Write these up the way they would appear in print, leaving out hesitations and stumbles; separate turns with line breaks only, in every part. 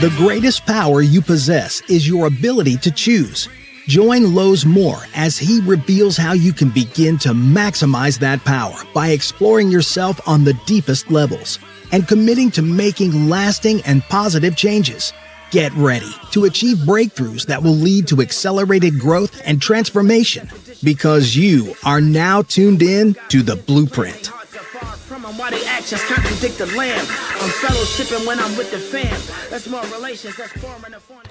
The greatest power you possess is your ability to choose. Join Lowe's Moore as he reveals how you can begin to maximize that power by exploring yourself on the deepest levels and committing to making lasting and positive changes. Get ready to achieve breakthroughs that will lead to accelerated growth and transformation, because you are now tuned in to The Blueprint.
Why the actions contradict the lamb. I'm fellowshipping when I'm with the fam. That's more relations, that's forming a phone.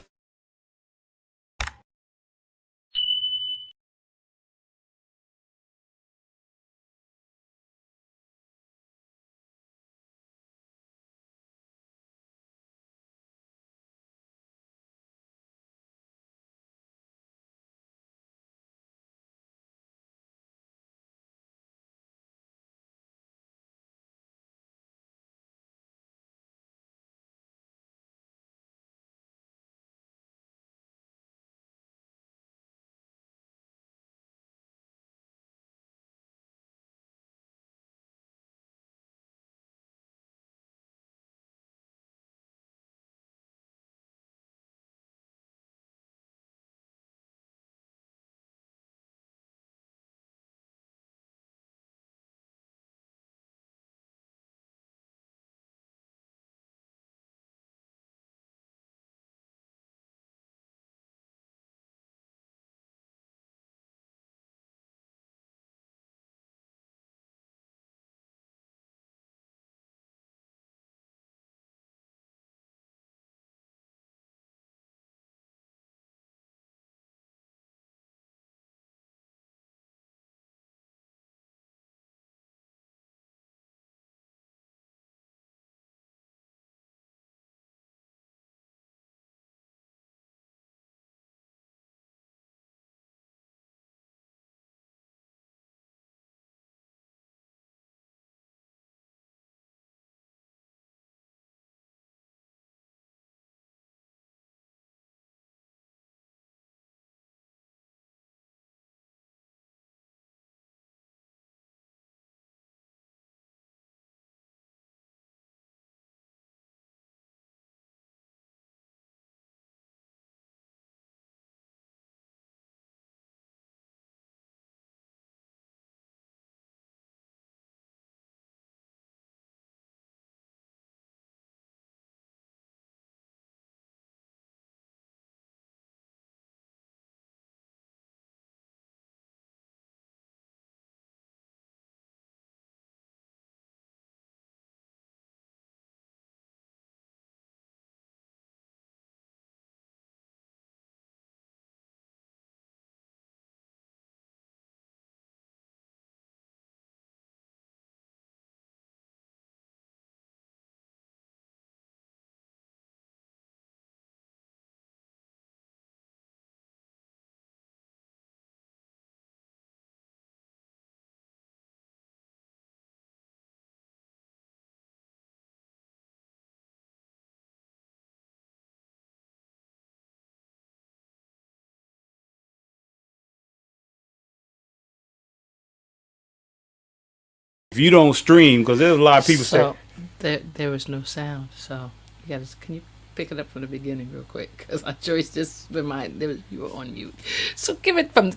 If you don't stream, because there's a lot of people
So
say
there was no sound. So you got to. Can you pick it up from the beginning real quick? Because Joyce just reminded you were on mute. So take it from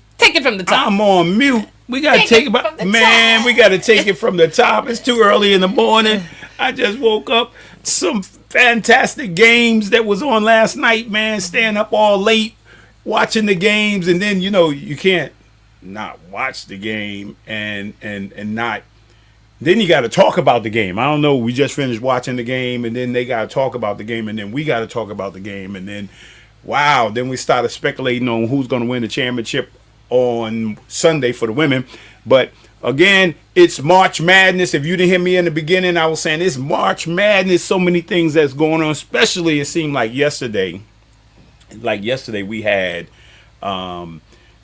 the top.
I'm on mute. We gotta take it
from the
man.
top.
We gotta take it from the top. It's too early in the morning. I just woke up. Some fantastic games that was on last night, man. Staying up all late watching the games, and then you can't not watch the game and not. Then you got to talk about the game. I don't know. We just finished watching the game, and then they got to talk about the game, and then we got to talk about the game, and then, wow, then we started speculating on who's going to win the championship on Sunday for the women. But again, it's March Madness. If you didn't hear me in the beginning, I was saying it's March Madness. So many things that's going on. Especially, it seemed like yesterday. We had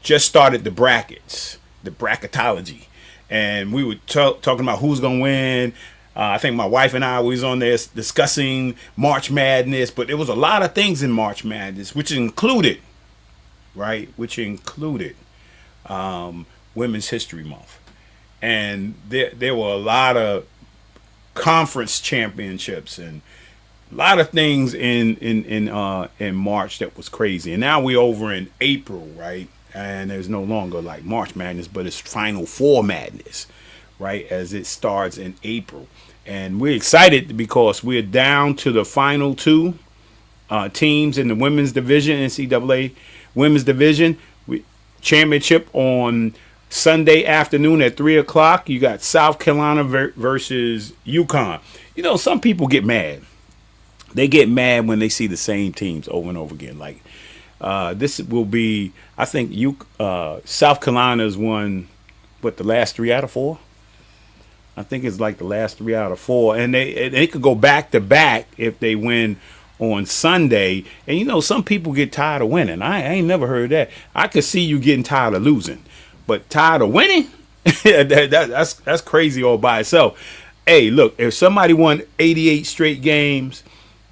just started the brackets, the bracketology. And we were talking about who's going to win. I think my wife and I was on there discussing March Madness. But there was a lot of things in March Madness, which included Women's History Month. And there were a lot of conference championships and lot of things in March that was crazy, and now we're over in April, right? And there's no longer like March Madness, but it's Final Four Madness, right? As it starts in April, and we're excited because we're down to the final two teams in the women's division, NCAA women's division. Championship on Sunday afternoon at 3:00. You got South Carolina versus UConn. You know, some people get mad. They get mad when they see the same teams over and over again. Like this will be, I think South Carolina's won, the last 3 out of 4. I think it's like the last 3 out of 4, and they could go back to back if they win on Sunday. And you know, some people get tired of winning. I ain't never heard that. I could see you getting tired of losing, but tired of winning, that's crazy all by itself. Hey, look, if somebody won 88 straight games,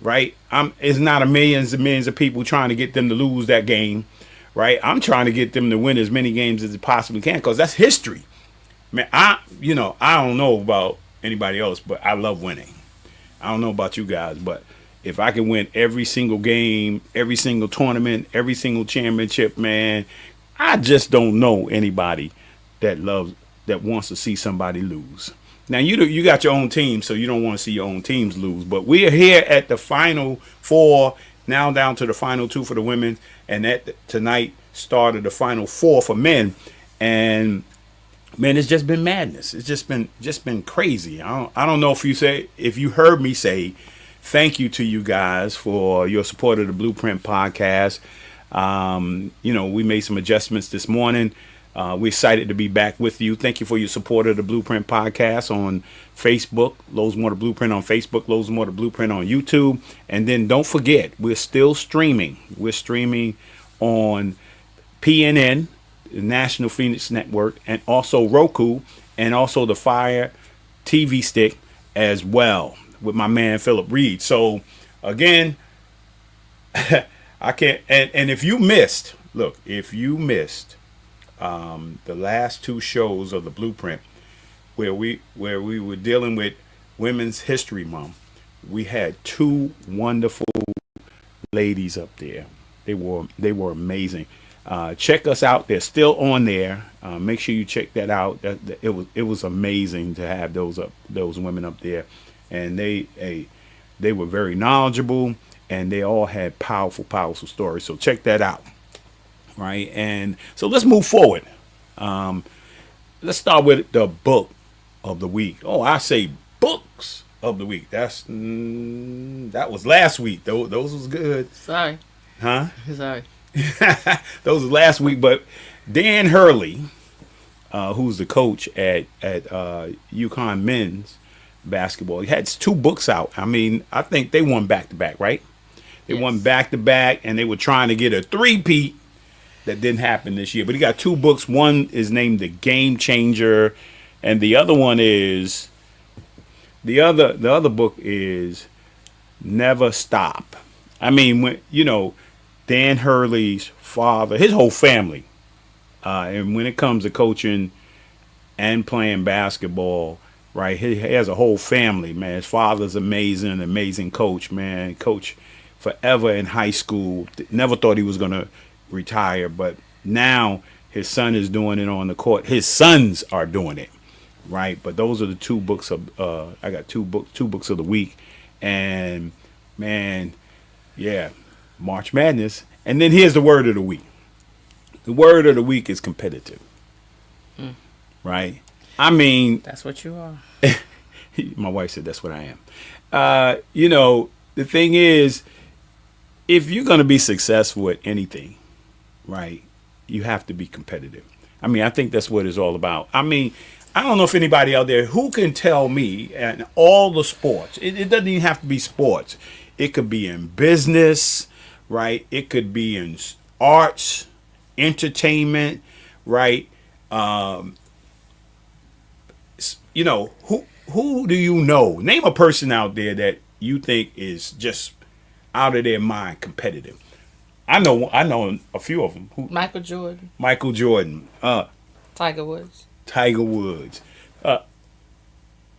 right? It's not millions and millions of people trying to get them to lose that game, right? I'm trying to get them to win as many games as they possibly can, because that's history. Man, I don't know about anybody else, but I love winning. I don't know about you guys, but if I can win every single game, every single tournament, every single championship, man, I just don't know anybody that wants to see somebody lose. Now, you got your own team, so you don't want to see your own teams lose. But we're here at the Final Four, now down to the Final Two for the women, and tonight started the Final Four for men. And man, it's just been madness. It's just been crazy. I don't know if you heard me say thank you to you guys for your support of the Blueprint podcast. We made some adjustments this morning. We're excited to be back with you. Thank you for your support of the Blueprint podcast on Facebook, Lowe's Motor Blueprint on Facebook, Lowe's Motor Blueprint on YouTube. And then don't forget, we're still streaming. We're streaming on PNN, the National Phoenix Network, and also Roku, and also the Fire TV stick as well, with my man Philip Reed. So again, I can't. And if you missed the last 2 shows of the Blueprint, where we were dealing with Women's History Month, we had 2 wonderful ladies up there. They were amazing. Check us out. They're still on there. Make sure you check that out. It was amazing to have those women up there, and they were very knowledgeable, and they all had powerful stories. So check that out. Right, and so let's move forward. Let's start with the book of the week. Oh, I say books of the week. That was last week. Those was good.
Sorry.
Huh?
Sorry.
Those was last week. But Dan Hurley, who's the coach at UConn men's basketball, he had 2 books out. I mean, I think they won back to back, right? They won back to back, and they were trying to get a 3-peat. That didn't happen this year, but he got 2 books. One is named The Game Changer, and the other one is the other book is Never Stop. I mean, when Dan Hurley's father, his whole family, and when it comes to coaching and playing basketball, right? He has a whole family, man. His father's amazing coach, man. Coach forever in high school. Never thought he was gonna retire, but now his son is doing it on the court. His sons are doing it, right? But those are the 2 books of I got 2 books of the week, and man, yeah, March Madness. And then here's the word of the week. The word of the week is competitive, right? I mean,
that's what you are.
My wife said that's what I am. The thing is, if you're going to be successful at anything, right, you have to be competitive. I mean, I think that's what it's all about. I mean, I don't know if anybody out there who can tell me, and all the sports, it doesn't even have to be sports. It could be in business, right? It could be in arts, entertainment, right? Who do you know? Name a person out there that you think is just out of their mind competitive. I know a few of them.
Michael Jordan.
Michael Jordan.
Tiger Woods.
Tiger Woods.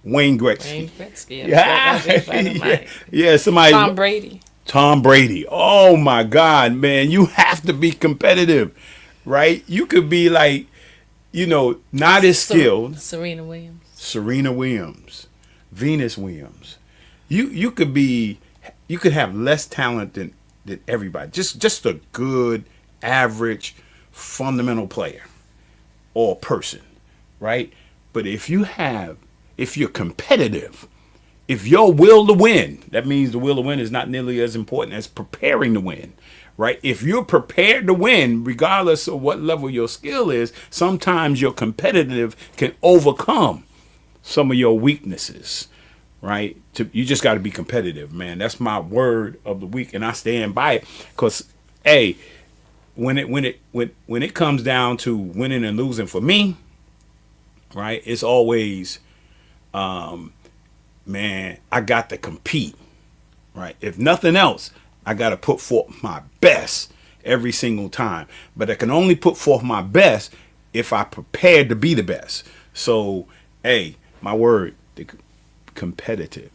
Wayne Gretzky.
Wayne Gretzky.
Yeah, yeah, somebody.
Tom Brady.
Tom Brady. Oh my God, man! You have to be competitive, right? You could be like, not as skilled.
Serena Williams.
Serena Williams, Venus Williams. You could have less talent than everybody. Just a good, average, fundamental player or person, right? But if you're competitive, if your will to win, that means the will to win is not nearly as important as preparing to win, right? If you're prepared to win, regardless of what level your skill is, sometimes your competitive can overcome some of your weaknesses, right? You just got to be competitive, man. That's my word of the week, and I stand by it. Cause, hey, when it comes down to winning and losing for me, right? It's always, man, I got to compete, right? If nothing else, I got to put forth my best every single time. But I can only put forth my best if I prepared to be the best. So, hey, my word, competitive,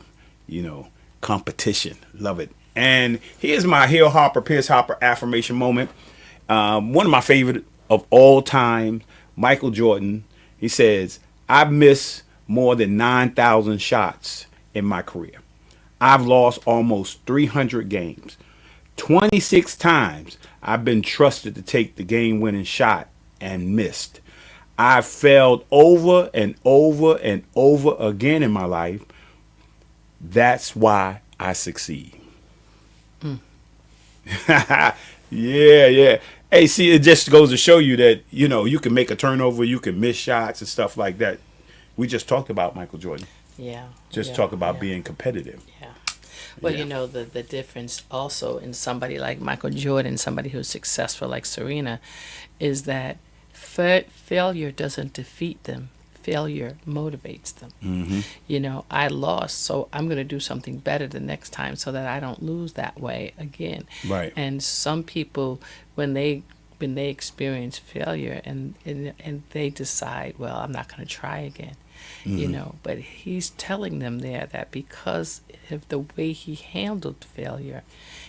competition. Love it. And here's my Pierce Hopper affirmation moment. One of my favorite of all time, Michael Jordan. He says, I've missed more than 9,000 shots in my career. I've lost almost 300 games. 26 times I've been trusted to take the game-winning shot and missed. I've failed over and over and over again in my life. That's why I succeed. Yeah. Hey, see, it just goes to show you that, you can make a turnover, you can miss shots and stuff like that. We just talked about Michael Jordan.
Yeah.
Talk about being competitive.
Yeah. Well, the difference also in somebody like Michael Jordan, somebody who's successful like Serena, is that failure doesn't defeat them. Failure motivates them.
Mm-hmm.
I lost, so I'm going to do something better the next time so that I don't lose that way again.
Right.
And some people, when they experience failure and they decide, well, I'm not going to try again.
Mm-hmm.
But he's telling them there that because of the way he handled failure,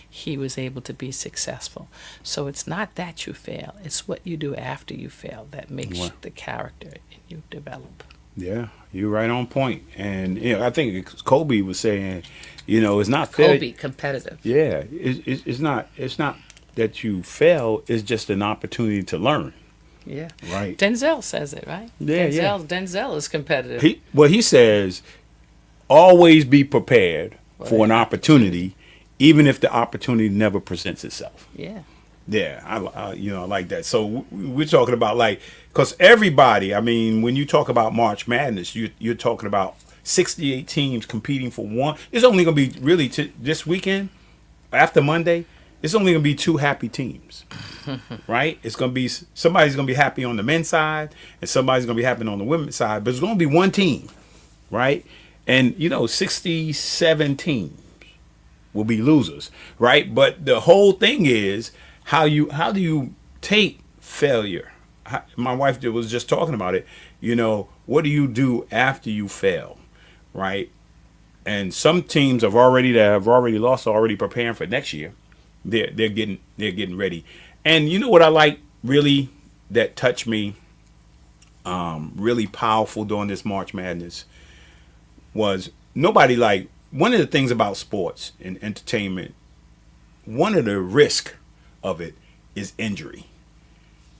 he was able to be successful. So it's not that you fail, it's what you do after you fail that makes the character in you develop.
Yeah, you're right on point. And I think Kobe was saying, it's not fair.
Kobe, competitive.
Yeah, it's not that you fail, it's just an opportunity to learn.
Yeah.
Right.
Denzel says it, right?
Yeah,
Denzel is competitive.
He says, always be prepared for an opportunity, even if the opportunity never presents itself.
Yeah.
Yeah, I like that. So we're talking about because everybody, when you talk about March Madness, you're talking about 68 teams competing for one. It's only going to be really this weekend, after Monday, it's only going to be 2 happy teams, right? It's going to be somebody's going to be happy on the men's side and somebody's going to be happy on the women's side, but it's going to be one team, right? And 67 teams will be losers, right? But the whole thing is how do you take failure? My wife was just talking about it. What do you do after you fail, right? And some teams have already lost, are already preparing for next year. They're getting ready. And you know what I like really that touched me really powerful during this March Madness was one of the things about sports and entertainment, one of the risk of it is injury,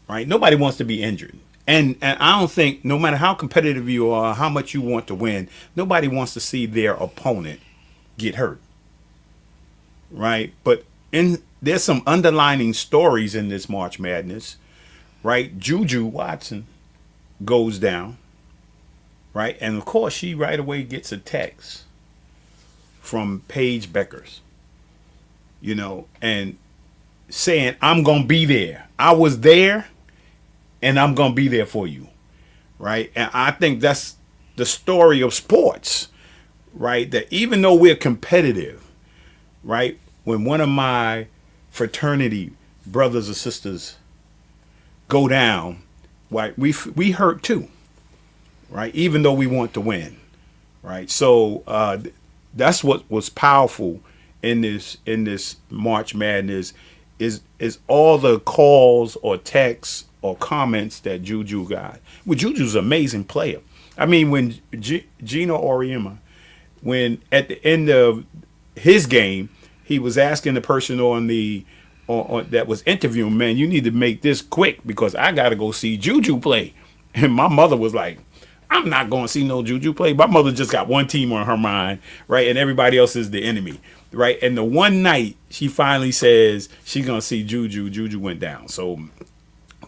right? Nobody wants to be injured. And I don't think, no matter how competitive you are, how much you want to win, nobody wants to see their opponent get hurt, right? But there's some underlining stories in this March Madness, right? Juju Watson goes down, right? And of course, she right away gets a text from Paige Beckers, and saying, I'm going to be there. I was there, and I'm going to be there for you, right? And I think that's the story of sports, right? That even though we're competitive, right? When one of my fraternity brothers or sisters go down, right? We hurt too, right? Even though we want to win, right? So that's what was powerful in this March Madness is all the calls or texts or comments that Juju got. Well, Juju's an amazing player. I mean, when Gino Auriemma, when at the end of his game, he was asking the person on the on that was interviewing, man, you need to make this quick because I got to go see Juju play. And my mother was like, I'm not going to see no Juju play. My mother just got one team on her mind, right? And everybody else is the enemy, right? And the one night she finally says she's going to see Juju, Juju went down. So,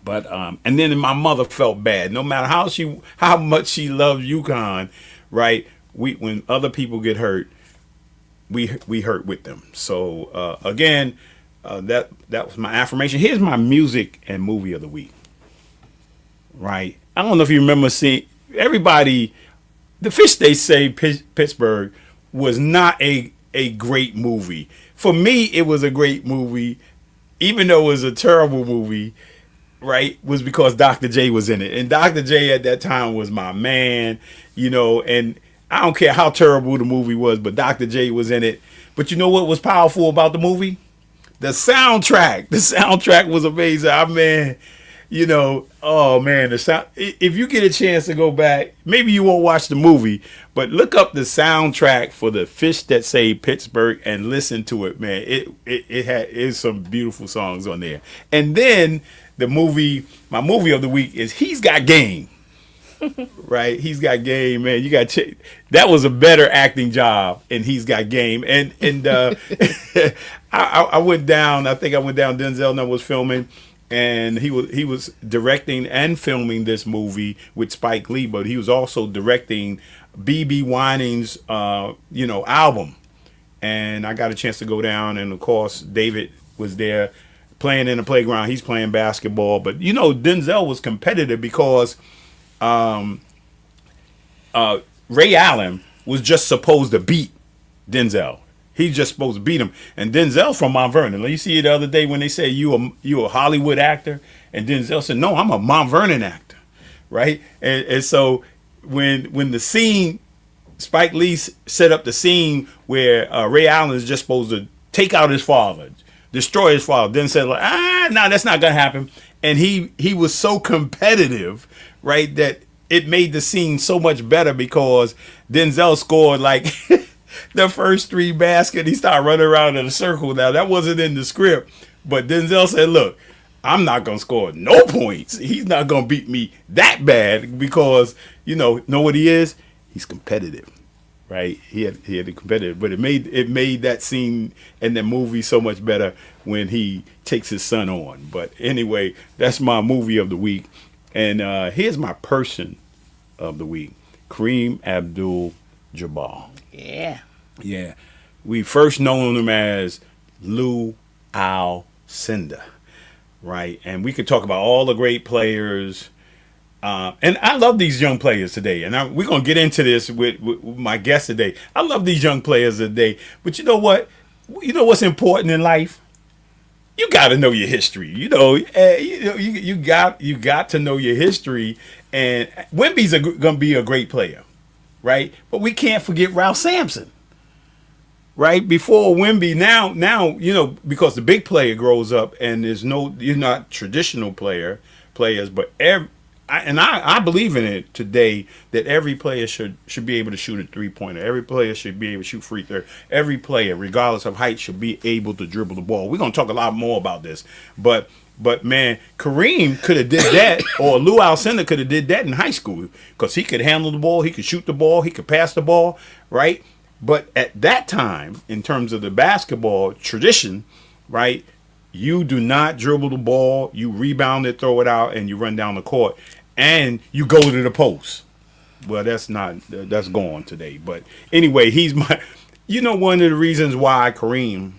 but, and then my mother felt bad. No matter how much she loved UConn, right? When other people get hurt, we hurt with them. So, again, that was my affirmation. Here's my music and movie of the week, right? I don't know if you remember seeing everybody. The Fish They Saved Pittsburgh was not a great movie. For me, it was a great movie, even though it was a terrible movie, right? Was because Dr. J was in it. And Dr. J at that time was my man, and I don't care how terrible the movie was, but Dr. J was in it. But you know what was powerful about the movie? The soundtrack. The soundtrack was amazing. I mean, oh man, the sound. If you get a chance to go back, maybe you won't watch the movie, but look up the soundtrack for The Fish That Saved Pittsburgh and listen to it, man. It some beautiful songs on there. And then my movie of the week is He's Got Game. Right, He's Got Game, man. You got that was a better acting job, and He's Got Game. And I went down. I think I went down. Denzel was filming. And he was directing and filming this movie with Spike Lee, but he was also directing B.B. Wining's album. And I got a chance to go down, and of course David was there playing in the playground. He's playing basketball, but Denzel was competitive because Ray Allen was just supposed to beat Denzel. He's just supposed to beat him. And Denzel from Mount Vernon. You see it the other day when they say you a Hollywood actor, and Denzel said, "No, I'm a Mount Vernon actor," right? And so when the scene, Spike Lee set up the scene where Ray Allen is just supposed to take out his father, destroy his father. Denzel said, no, that's not gonna happen. And he was so competitive, right, that it made the scene so much better because Denzel scored like. The first 3 baskets, he started running around in a circle. Now, that wasn't in the script. But Denzel said, look, I'm not going to score no points. He's not going to beat me that bad because, know what he is? He's competitive, right? He had a competitive. But it made that scene and that movie so much better when he takes his son on. But anyway, that's my movie of the week. And here's my person of the week, Kareem Abdul-Jabbar. Yeah. We first known him as Lou Alcindor, right? And we could talk about all the great players. And I love these young players today. And we're going to get into this with my guest today. I love these young players today. But you know what? You know what's important in life? You got to know your history. You got to know your history. And Wemby's going to be a great player. Right, but we can't forget Ralph Sampson. Right before Wemby, now because the big player grows up and you're not traditional players, but I believe in it today that every player should be able to shoot a 3-pointer. Every player should be able to shoot free throw. Every player, regardless of height, should be able to dribble the ball. We're gonna talk a lot more about this, but man, Kareem could have did that, or Lou Alcindor could have did that in high school because he could handle the ball, he could shoot the ball, he could pass the ball, right? But at that time, in terms of the basketball tradition, right, you do not dribble the ball, you rebound it, throw it out, and you run down the court, and you go to the post. Well, that's gone today. But anyway, he's my, one of the reasons why Kareem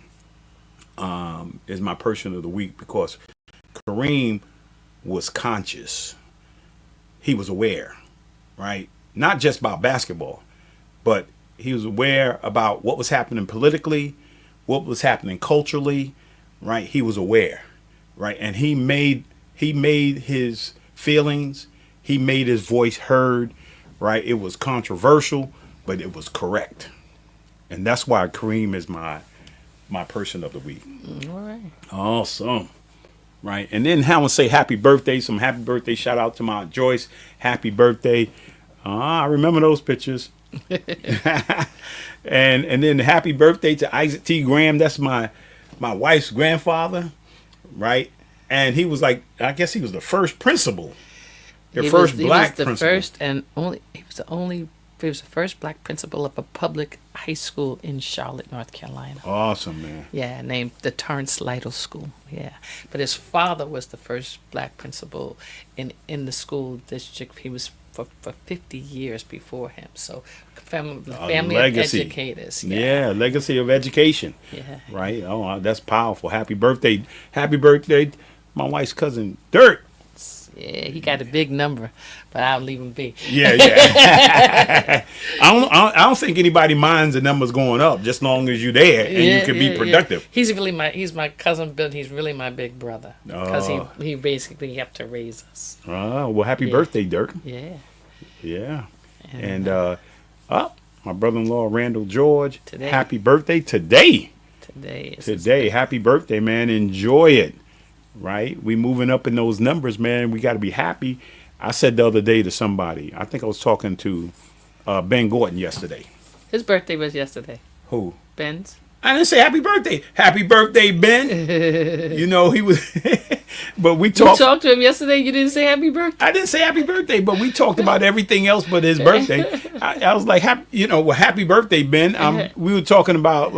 is my person of the week because Kareem was conscious. He was aware, right? Not just about basketball, but he was aware about what was happening politically, what was happening culturally, right? He was aware, right? And he made his feelings, he made his voice heard, right? It was controversial, but it was correct. And that's why Kareem is my person of the week.
All right.
Awesome. Right. And then I want to say happy birthday. Some happy birthday shout out to my Aunt Joyce. Happy birthday. I remember those pictures. and then happy birthday to Isaac T. Graham. That's my wife's grandfather. Right. And he was like, I guess he was the first principal. He was the first black principal of a public high school in Charlotte, North Carolina. Awesome, man.
Yeah, named the Torrance Lytle School. Yeah, but his father was the first black principal in the school district. He was for 50 years before him. So, family of educators.
Yeah, legacy of education.
Yeah.
Right. Oh, that's powerful. Happy birthday, my wife's cousin Dirk.
Yeah, he got a big number, but I'll leave him be.
Yeah. I don't think anybody minds the numbers going up, just as long as you're there and you can be productive.
Yeah. He's my cousin, but he's really my big brother because he basically helped to raise us.
Oh, well, happy birthday, Dirk.
Yeah.
Yeah. And my brother-in-law Randall George.
Today.
Happy birthday today.
Today.
Happy birthday, man. Enjoy it. Right? We moving up in those numbers, man. We got to be happy. I said the other day to somebody, I think I was talking to Ben Gordon yesterday.
His birthday was yesterday.
Who?
Ben's.
I didn't say happy birthday. Happy birthday, Ben. You know, he was, but we talked.
You talked to him yesterday, you didn't say happy birthday?
I didn't say happy birthday, but we talked about everything else but his birthday. I was like, happy birthday, Ben. We were talking about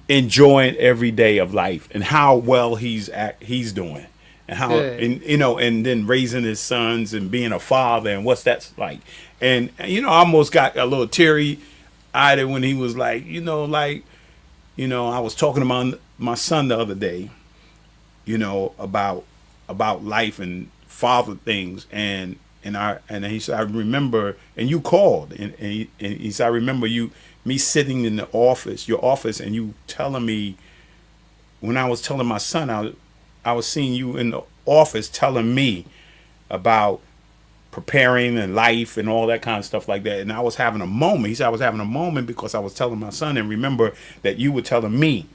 enjoying every day of life and how well he's doing, and how and then raising his sons and being a father and what's that's like. And I almost got a little teary-eyed when he was like, I was talking to my son the other day, about life and father things, and he said, I remember, and you called, and he said, I remember me sitting in your office, and you telling me, when I was telling my son, I was seeing you in the office telling me about preparing and life and all that kind of stuff like that. And I was having a moment. He said I was having a moment because I was telling my son, and remember that you were telling me,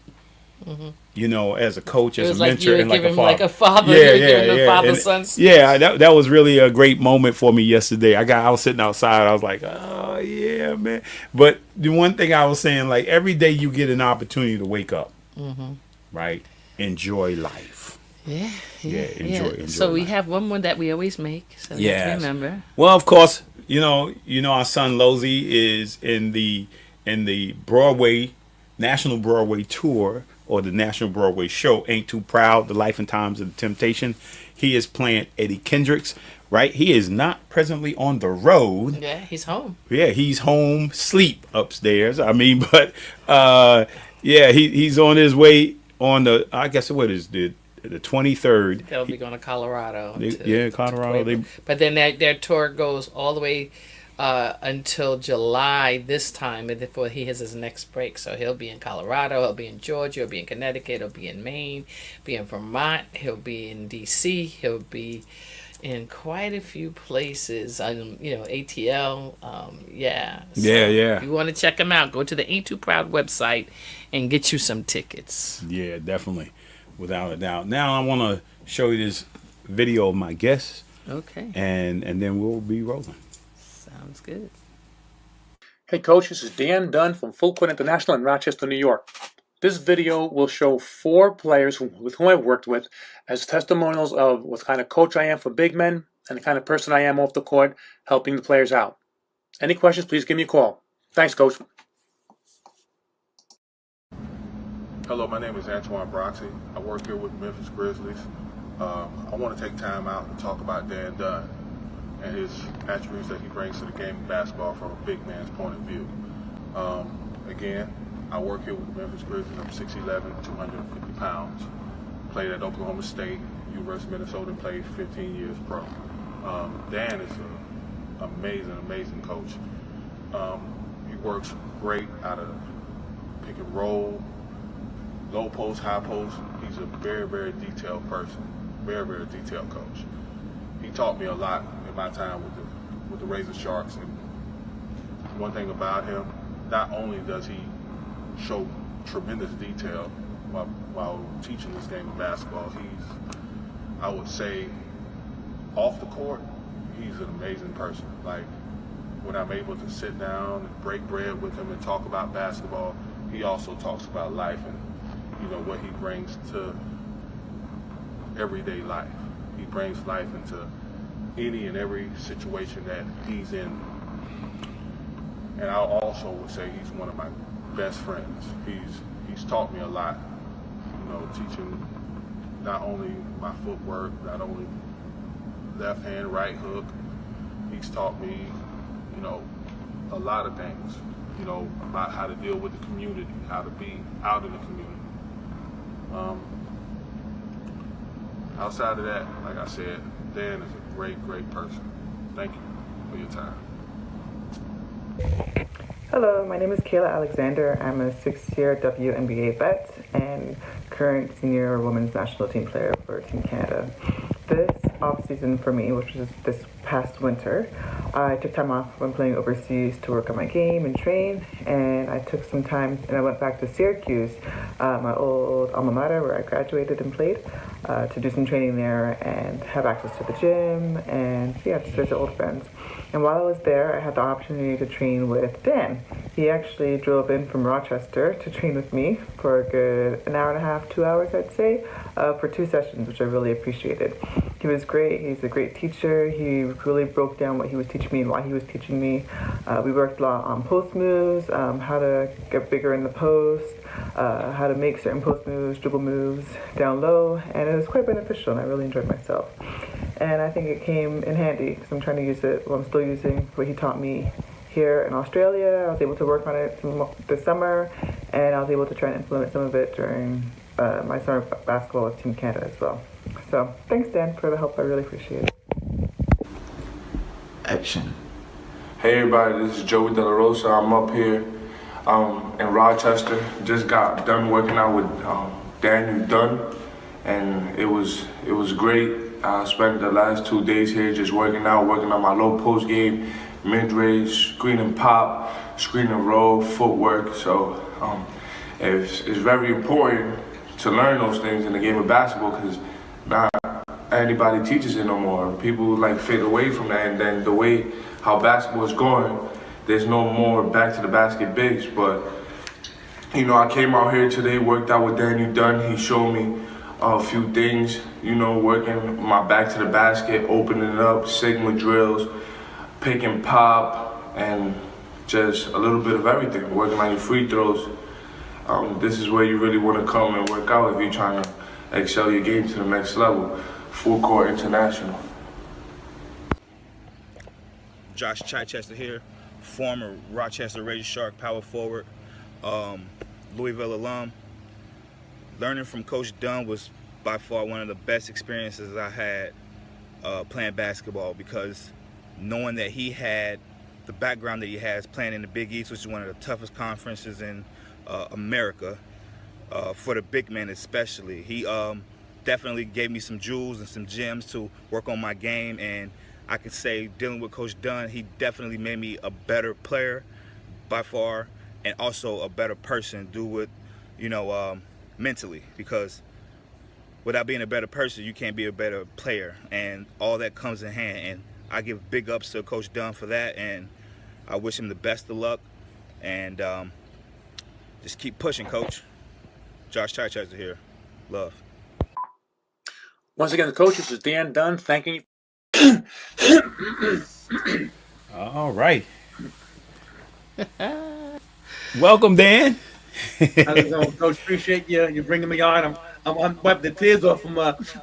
as a coach, as a mentor, and like a father.
Like a father.
Yeah.
Father-son.
Yeah, that was really a great moment for me yesterday. I was sitting outside. I was like, oh, yeah, man. But the one thing I was saying, like, every day you get an opportunity to wake up, right? Enjoy life. Enjoy
So we
life.
have one more that we always make, so you have to remember.
Well, of course, our son Losey is in the National Broadway tour, or the National Broadway show, Ain't Too Proud, The Life and Times of the Temptation. He is playing Eddie Kendricks, right? He is not presently on the road.
Yeah, he's home.
Yeah, he's home, sleep upstairs. I mean, but he's on his way on the, I guess what is the 23rd.
They'll be going to Colorado.
Colorado.
But then their tour goes all the way until July this time, and before he has his next break. So he'll be in Colorado, he'll be in Georgia, he'll be in Connecticut, he'll be in Maine, be in Vermont, he'll be in DC, he'll be in quite a few places. ATL. If you want to check him out, go to the Ain't Too Proud website and get you some tickets.
Yeah, definitely, without a doubt. Now I want to show you this video of my guests.
Okay.
And then we'll be rolling.
Sounds good.
Hey Coach, this is Dan Dunne from Full Court International in Rochester, New York. This video will show 4 players with whom I've worked with as testimonials of what kind of coach I am for big men and the kind of person I am off the court helping the players out. Any questions, please give me a call. Thanks, Coach.
Hello, my name is Antoine Broxy. I work here with Memphis Grizzlies. I want to take time out and talk about Dan Dunne and his attributes that he brings to the game of basketball from a big man's point of view. Again, I work here with the Memphis Grizzlies. I'm 6'11", 250 pounds. Played at Oklahoma State, University of Minnesota, and played 15 years pro. Dan is an amazing coach. He works great out of pick and roll, low post, high post. He's a very, very detailed person, very, very detailed coach. He taught me a lot in my time with the Razor Sharks, and one thing about him, not only does he show tremendous detail while teaching this game of basketball, he's, I would say, off the court, he's an amazing person. Like, when I'm able to sit down and break bread with him and talk about basketball, he also talks about life and, you know, what he brings to everyday life. He brings life into any and every situation that he's in. And I also would say he's one of my best friends. He's taught me a lot, you know, teaching not only my footwork, not only left hand, right hook. He's taught me, you know, a lot of things, you know, about how to deal with the community, how to be out in the community. Outside of that, like I said, Dan is a great, great person. Thank you for your time.
Hello, my name is Kayla Alexander. I'm a 6-year WNBA vet and current senior women's national team player for Team Canada. This off-season for me, which was this past winter, I took time off when playing overseas to work on my game and train, and I took some time and I went back to Syracuse, my old alma mater where I graduated and played, to do some training there and have access to the gym and just visit old friends. And while I was there, I had the opportunity to train with Dan. He actually drove in from Rochester to train with me for a good an hour and a half, 2 hours, I'd say, for 2 sessions, which I really appreciated. He was great. He's a great teacher. He really broke down what he was teaching me and why he was teaching me. We worked a lot on post moves, how to get bigger in the post, how to make certain post moves, dribble moves down low, and it was quite beneficial, and I really enjoyed myself. And I think it came in handy because I'm trying to use it, I'm still using what he taught me here in Australia. I was able to work on it this summer, and I was able to try and implement some of it during my summer basketball with Team Canada as well. So thanks, Dan, for the help. I really appreciate it.
Action. Hey everybody, this is Joey De La Rosa. I'm up here in Rochester. Just got done working out with Daniel Dunne, and it was great. I spent the last 2 days here just working on my low post game, mid-range, screen and pop, screen and roll, footwork. So it's very important to learn those things in the game of basketball because not anybody teaches it no more. People like fade away from that, and then the way how basketball is going, there's no more back to the basket bigs. But you know, I came out here today, worked out with Daniel Dunne. He showed me a few things, you know, working my back to the basket, opening it up, sigma drills, pick and pop, and just a little bit of everything, working on your free throws. This is where you really want to come and work out if you're trying to excel your game to the next level. Full Court International.
Josh Chichester here, former Rochester Razor Shark power forward, Louisville alum. Learning from Coach Dunne was by far one of the best experiences I had playing basketball, because knowing that he had the background that he has playing in the Big East, which is one of the toughest conferences in America, for the big men especially. He definitely gave me some jewels and some gems to work on my game, and I could say dealing with Coach Dunne, he definitely made me a better player by far, and also a better person due with, you know, mentally, because without being a better person, you can't be a better player, and all that comes in hand. And I give big ups to Coach Dunne for that, and I wish him the best of luck, and just keep pushing, Coach. Josh Chichester here. Love.
Once again, the coach, this is Dan Dunne, thanking you.
All right. Welcome, Dan.
How's it going, Coach? Appreciate you bringing me on. I'm wiping the tears off from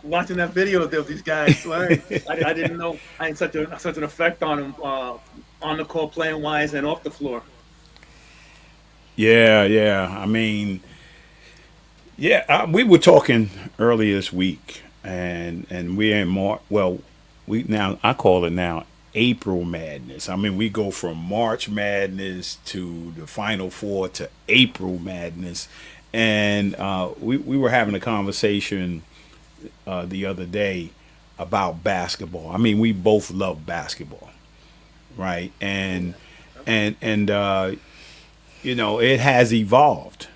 watching that video of these guys. I didn't know I had such an effect on them on the court, playing wise and off the floor.
Yeah. I mean, we were talking earlier this week, and we're in March. Well, I call it now April Madness. I mean, we go from March Madness to the Final Four to April Madness. And we were having a conversation the other day about basketball. I mean, we both love basketball, right? And and you know, it has evolved,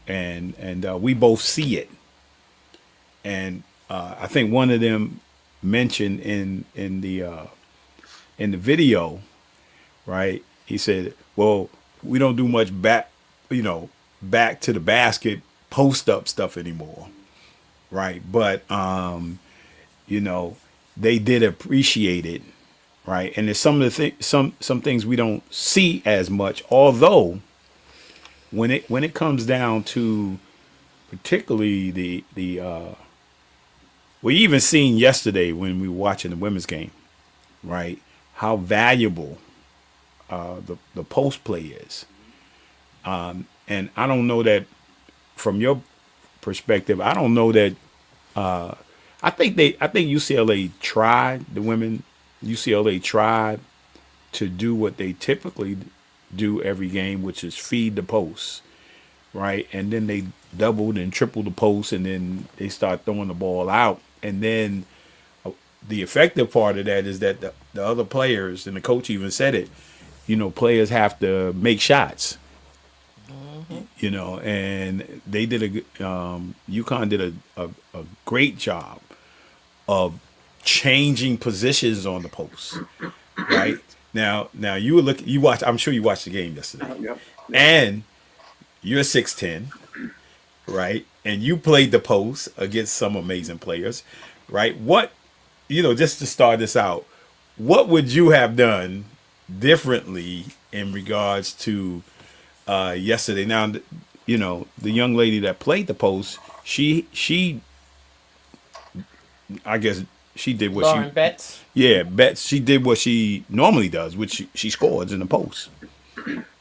and we both see it. And I think one of them mentioned in the video, right? He said, "Well, we don't do much back to the basket post up stuff anymore, right?" But you know, they did appreciate it, right? And there's some of the some things we don't see as much, although when it comes down to particularly the we even seen yesterday when we were watching the women's game, right? How valuable the post play is, and I don't know that from your perspective. I don't know that. I think UCLA tried the women. UCLA tried to do what they typically do every game, which is feed the posts, right? And then they doubled and tripled the posts, and then they start throwing the ball out. And then the effective part of that is that the other players, and the coach even said it, you know, players have to make shots. You know, and they did UConn did a great job of changing positions on the post, right? Now you watch. I'm sure you watched the game yesterday,
Yep.
and you're 6'10", right? And you played the post against some amazing players, right? What, you know, just to start this out, what would you have done differently in regards to yesterday? Now, you know, the young lady that played the post, she I guess she did what
Lauren Betts.
Yeah, Betts. She did what she normally does, which she scores in the post.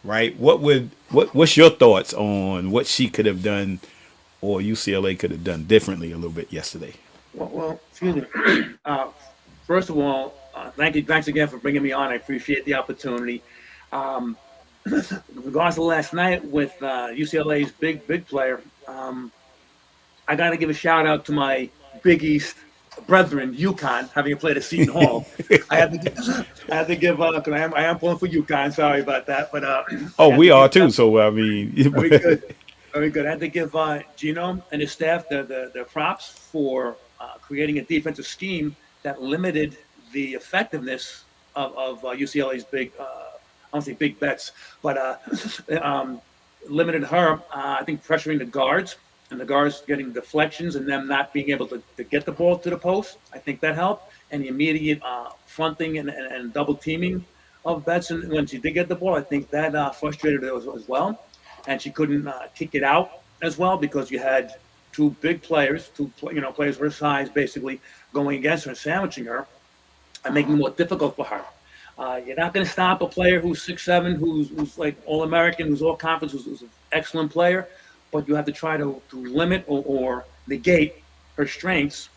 Right? What's your thoughts on what she could have done, or UCLA could have done differently a little bit yesterday?
Well, excuse me. First of all, thanks again for bringing me on. I appreciate the opportunity. In regards to last night with UCLA's big player, I got to give a shout out to my Big East brethren, UConn, having played at Seton Hall. I had to give because I am pulling for UConn. Sorry about that, but
We are too. So I mean,
very good, very good. I had to give Gino and his staff the props for creating a defensive scheme that limited the effectiveness of UCLA's big. I don't say big bets, but limited her. I think pressuring the guards. And the guards getting deflections and them not being able to get the ball to the post. I think that helped. And the immediate fronting and double teaming of Betts. And when she did get the ball, I think that frustrated her as well. And she couldn't kick it out as well because you had two big players, players her size basically going against her and sandwiching her and making it more difficult for her. You're not going to stop a player who's 6'7", who's like All-American, who's all-conference, who's an excellent player. But you have to try to limit or negate her strengths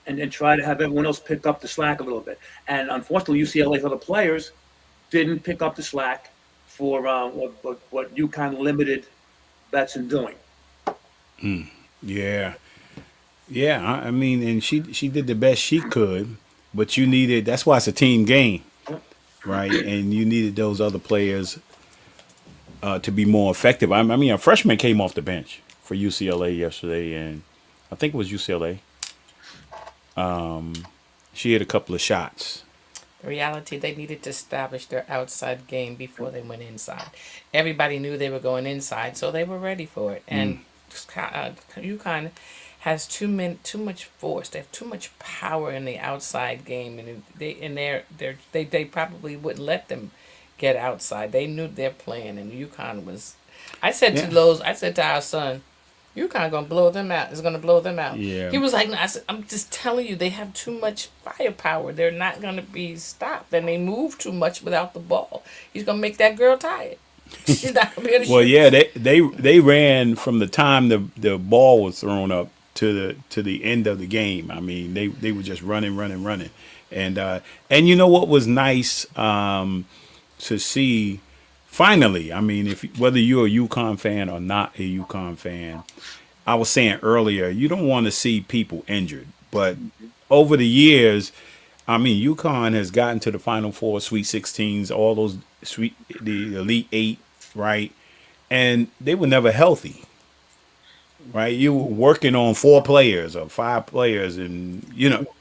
and try to have everyone else pick up the slack a little bit. And unfortunately, UCLA's other players didn't pick up the slack for what UConn limited Betts in doing.
Yeah. I mean, and she did the best she could, but that's why it's a team game, right? And you needed those other players to be more effective. I mean, a freshman came off the bench for UCLA yesterday, and I think it was UCLA. She had a couple of shots.
In reality, they needed to establish their outside game before they went inside. Everybody knew they were going inside, so they were ready for it. And UConn has too much force. They have too much power in the outside game, and they probably wouldn't let them get outside. They knew their plan, and UConn was. I said to our son, UConn gonna blow them out. It's gonna blow them out.
Yeah.
He was like, no. I said, I'm just telling you, they have too much firepower. They're not gonna be stopped, and they move too much without the ball. He's gonna make that girl tired. She's not gonna be able to
Well,
shoot.
yeah, they ran from the time the ball was thrown up to the end of the game. I mean, they were just running, and you know what was nice to see. Finally, I mean, whether you're a UConn fan or not a UConn fan, I was saying earlier, you don't want to see people injured. But over the years, I mean, UConn has gotten to the Final Four, Sweet 16s, all those the Elite Eight, right? And they were never healthy, right? You were working on 4 players or 5 players, and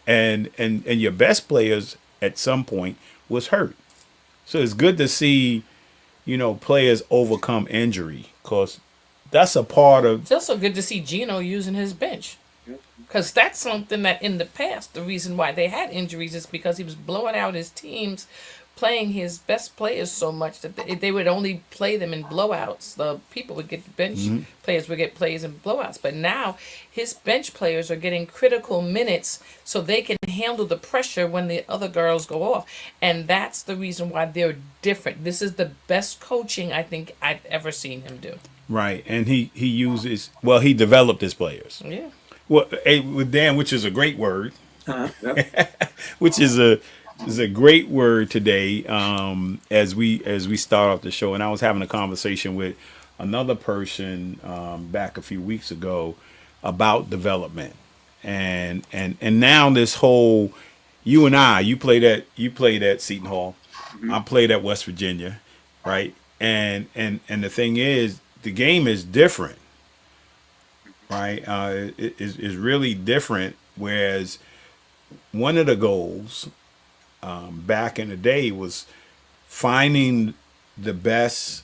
and your best players at some point was hurt. So it's good to see, players overcome injury, because that's a part of.
It's also good to see Gino using his bench. Because that's something that in the past, the reason why they had injuries is because he was blowing out his teams, playing his best players so much that they would only play them in blowouts. The people would get bench players would get plays in blowouts. But now his bench players are getting critical minutes so they can handle the pressure when the other girls go off. And that's the reason why they're different. This is the best coaching I think I've ever seen him do.
Right, and he he developed his players.
Yeah.
Well, with Dan, which is a great word,
Yep.
which is a great word today, as we start off the show. And I was having a conversation with another person back a few weeks ago about development, and now this whole, you and I, you played at Seton Hall, I played at West Virginia, right? And the thing is, the game is different. Right, it is really different. Whereas one of the goals back in the day was finding the best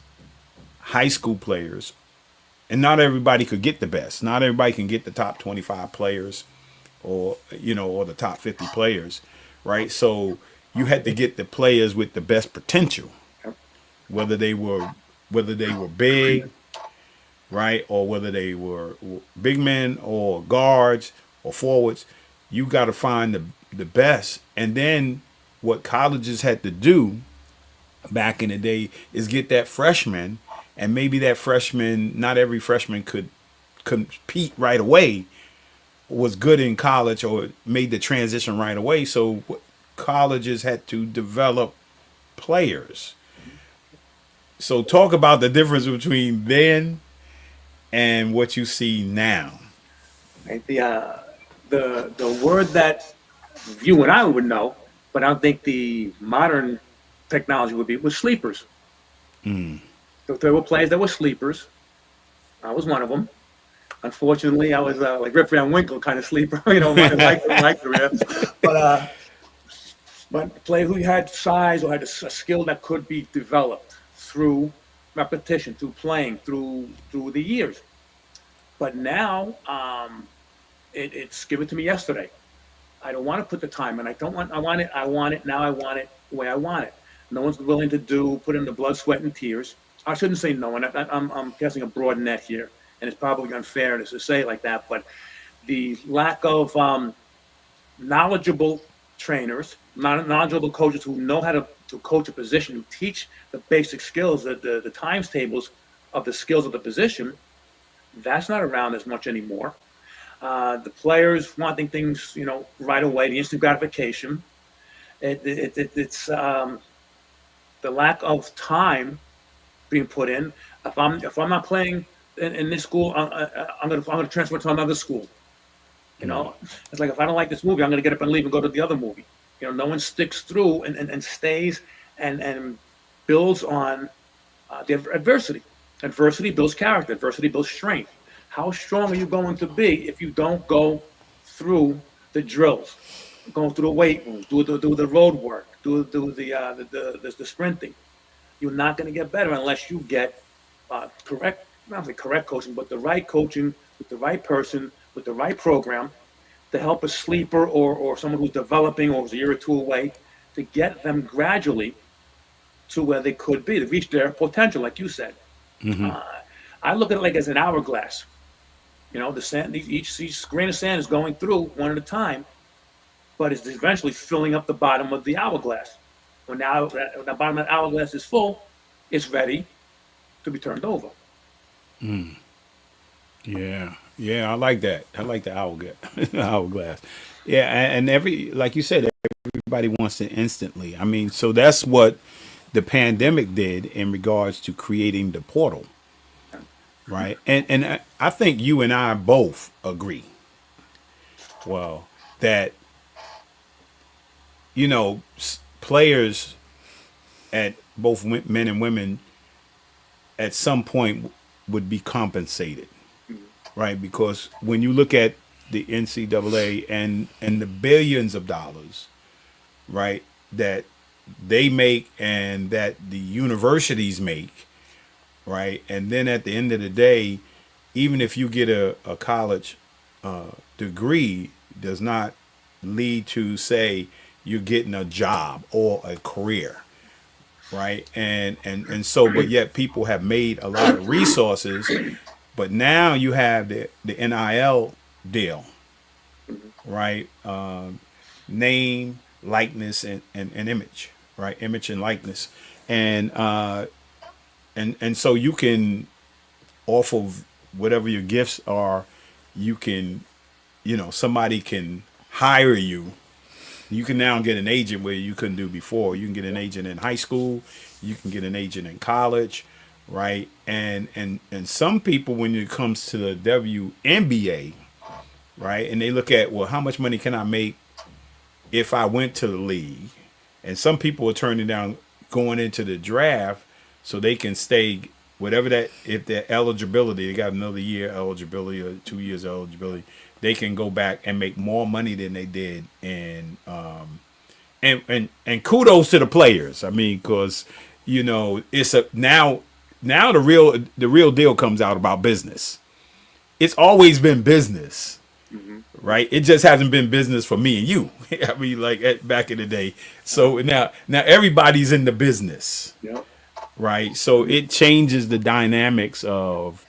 high school players, and not everybody could get the best. Not everybody can get the top 25 players, or the top 50 players, right? So you had to get the players with the best potential, whether they were big, right, or whether they were big men or guards or forwards. You got to find the best. And then what colleges had to do back in the day is get that freshman, and maybe that freshman, not every freshman could compete right away, was good in college or made the transition right away. So colleges had to develop players. So talk about the difference between then and what you see now.
Right? The word that you and I would know, but I don't think the modern technology would be, was sleepers. There were players that were sleepers. I was one of them. Unfortunately, I was like Rip Van Winkle kind of sleeper, my career. But a player who had size or had a skill that could be developed through repetition, through playing, through the years. But now, it's given to me yesterday. I don't want to put the time in. I want it now. I want it the way I want it. No one's willing to put in the blood, sweat, and tears. I shouldn't say no one. I'm casting a broad net here, and it's probably unfair to say it like that. But the lack of knowledgeable trainers, knowledgeable coaches who know how to coach a position, who teach the basic skills, the times tables of the skills of the position, that's not around as much anymore. The players wanting things, right away, the instant gratification. It's the lack of time being put in. If I'm not playing in this school, I'm gonna transfer to another school. It's like, if I don't like this movie, I'm gonna get up and leave and go to the other movie. No one sticks through and stays and builds on the adversity. Adversity builds character. Adversity builds strength. How strong are you going to be if you don't go through the drills, going through the weight room, do the road work, do the sprinting? You're not going to get better unless you get correct, not only correct coaching, but the right coaching with the right person, with the right program to help a sleeper or someone who's developing or who's a year or two away, to get them gradually to where they could be, to reach their potential, like you said. I look at it like as an hourglass. The sand, each grain of sand is going through one at a time, but it's eventually filling up the bottom of the hourglass. When now the bottom of the hourglass is full, it's ready to be turned over.
Yeah, I like that. I like the hourglass. Yeah, and like you said, everybody wants it instantly. I mean, so that's what the pandemic did in regards to creating the portal. Right. And I think you and I both agree, well, that players at both men and women at some point would be compensated, right? Because when you look at the NCAA and the billions of dollars, right, that they make and that the universities make, right, and then at the end of the day, even if you get a college degree, does not lead to say you're getting a job or a career, right? And so, but yet people have made a lot of resources, but now you have the NIL deal, right? Name, likeness, and image, right? Image and likeness, and so you can, off of whatever your gifts are, you can, somebody can hire you. You can now get an agent where you couldn't do before. You can get an agent in high school. You can get an agent in college, right? And some people, when it comes to the WNBA, right, and they look at, well, how much money can I make if I went to the league? And some people are turning down going into the draft so they can stay whatever that, if their eligibility, they got another year eligibility or 2 years eligibility, they can go back and make more money than they did. And kudos to the players. I mean, because it's now the real deal comes out about business. It's always been business, right? It just hasn't been business for me and you. I mean, like back in the day. So now everybody's in the business.
Yep.
Right, so it changes the dynamics of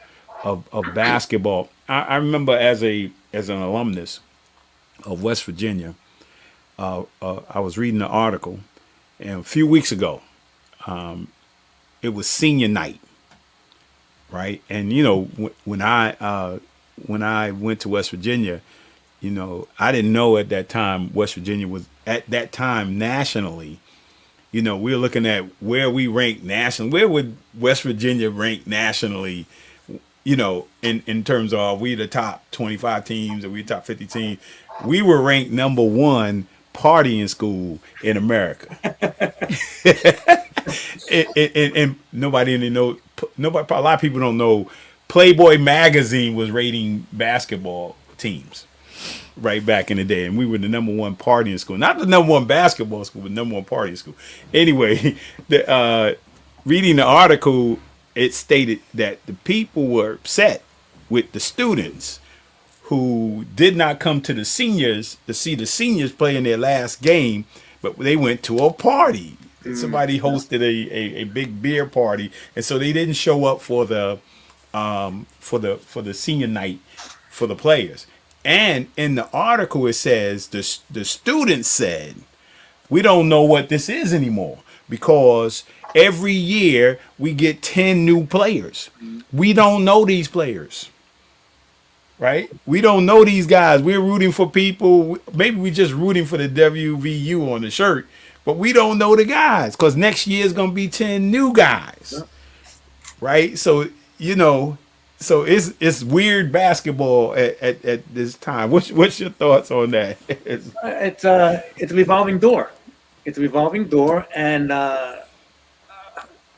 basketball. I remember as an alumnus of West Virginia, I was reading an article, and a few weeks ago, it was senior night, right? And when I went to West Virginia, I didn't know at that time West Virginia was at that time nationally. We're looking at where we rank nationally. Where would West Virginia rank nationally, in terms of, are we the top 25 teams? Are we top 50 teams? We were ranked number one partying school in America. and nobody a lot of people don't know, Playboy magazine was rating basketball teams right back in the day, and we were the number one partying school, not the number one basketball school, but number one partying school. Anyway, reading the article, it stated that the people were upset with the students who did not come to the seniors to see the seniors play in their last game, but they went to a party. Somebody hosted a big beer party, and so they didn't show up for the senior night for the players. And in the article, it says the students said, we don't know what this is anymore because every year we get 10 new players. We don't know these players, right? We don't know these guys. We're rooting for people. Maybe we're just rooting for the WVU on the shirt, but we don't know the guys because next year is going to be 10 new guys, right? So, so it's weird basketball at this time. What's your thoughts on that?
It's a revolving door. It's a revolving door, and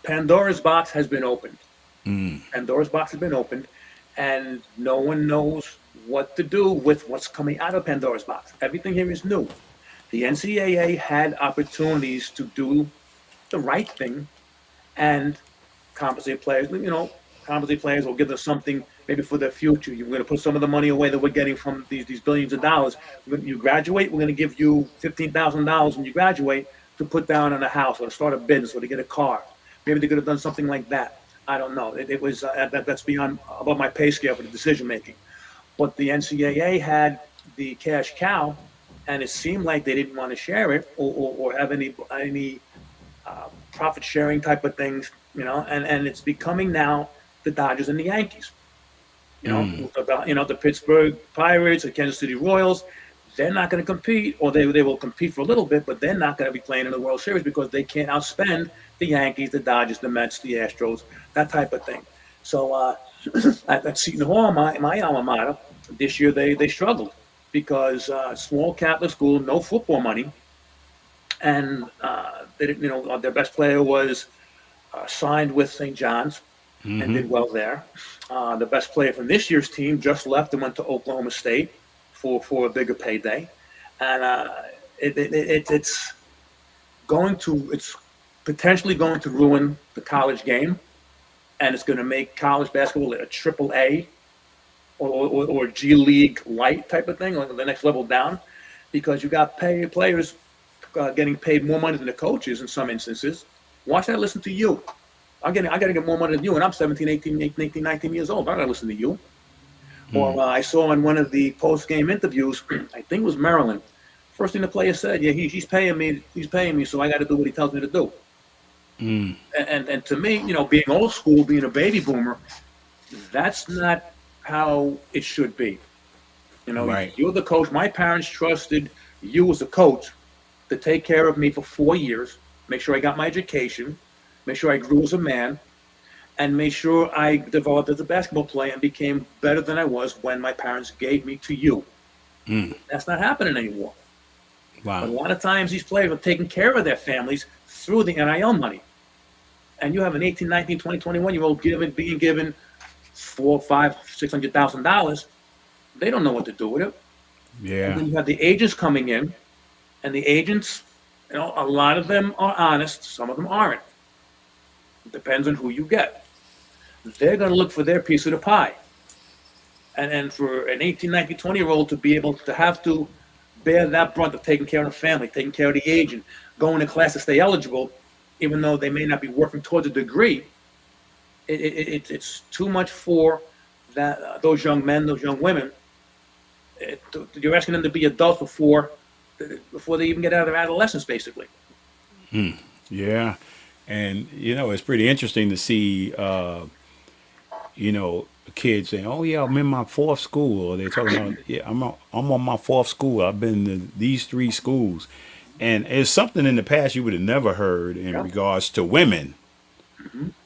Pandora's box has been opened. Pandora's box has been opened, and no one knows what to do with what's coming out of Pandora's box. Everything here is new. The NCAA had opportunities to do the right thing and compensate players. Compensate players will give them something maybe for their future. You're going to put some of the money away that we're getting from these billions of dollars. When you graduate, we're going to give you $15,000 when you graduate to put down on a house or to start a business or to get a car. Maybe they could have done something like that. I don't know. It was that's beyond above my pay scale for the decision making. But the NCAA had the cash cow, and it seemed like they didn't want to share it or have any profit sharing type of things. And it's becoming now the Dodgers and the Yankees. The Pittsburgh Pirates, the Kansas City Royals, they're not going to compete, or they will compete for a little bit, but they're not going to be playing in the World Series because they can't outspend the Yankees, the Dodgers, the Mets, the Astros, that type of thing. So at Seton Hall, my alma mater, this year they struggled because small Catholic school, no football money, and their best player was signed with St. John's and did well there. The best player from this year's team just left and went to Oklahoma State for a bigger payday, and it's potentially going to ruin the college game, and it's going to make college basketball a triple A or G League light type of thing, or the next level down, because you got players getting paid more money than the coaches in some instances. Why should I listen to you? I got to get more money than you, and I'm 17, 18, 19 years old. I got to listen to you. Or I saw in one of the post-game interviews, I think it was Maryland, first thing the player said, yeah, he's paying me, so I got to do what he tells me to do. And to me, being old school, being a baby boomer, that's not how it should be.
Right.
You're the coach. My parents trusted you as a coach to take care of me for 4 years, make sure I got my education, make sure I grew as a man, and make sure I developed as a basketball player and became better than I was when my parents gave me to you. That's not happening anymore.
Wow.
But a lot of times these players are taking care of their families through the NIL money. And you have an 18, 19, 20, 21-year-old being given $400,000, $500,000, $600,000. They don't know what to do with it.
Yeah.
And then you have the agents coming in, and the agents, a lot of them are honest, some of them aren't. It depends on who you get. They're going to look for their piece of the pie. And for an 18, 19, 20-year-old to be able to have to bear that brunt of taking care of the family, taking care of the agent, going to class to stay eligible, even though they may not be working towards a degree, it's too much for those young men, those young women. You're asking them to be adults before they even get out of their adolescence, basically.
Yeah. And, it's pretty interesting to see, kids saying, oh, yeah, I'm in my fourth school. Or they're talking about, yeah, I'm on my fourth school. I've been to these 3 schools. And it's something in the past you would have never heard in regards to women,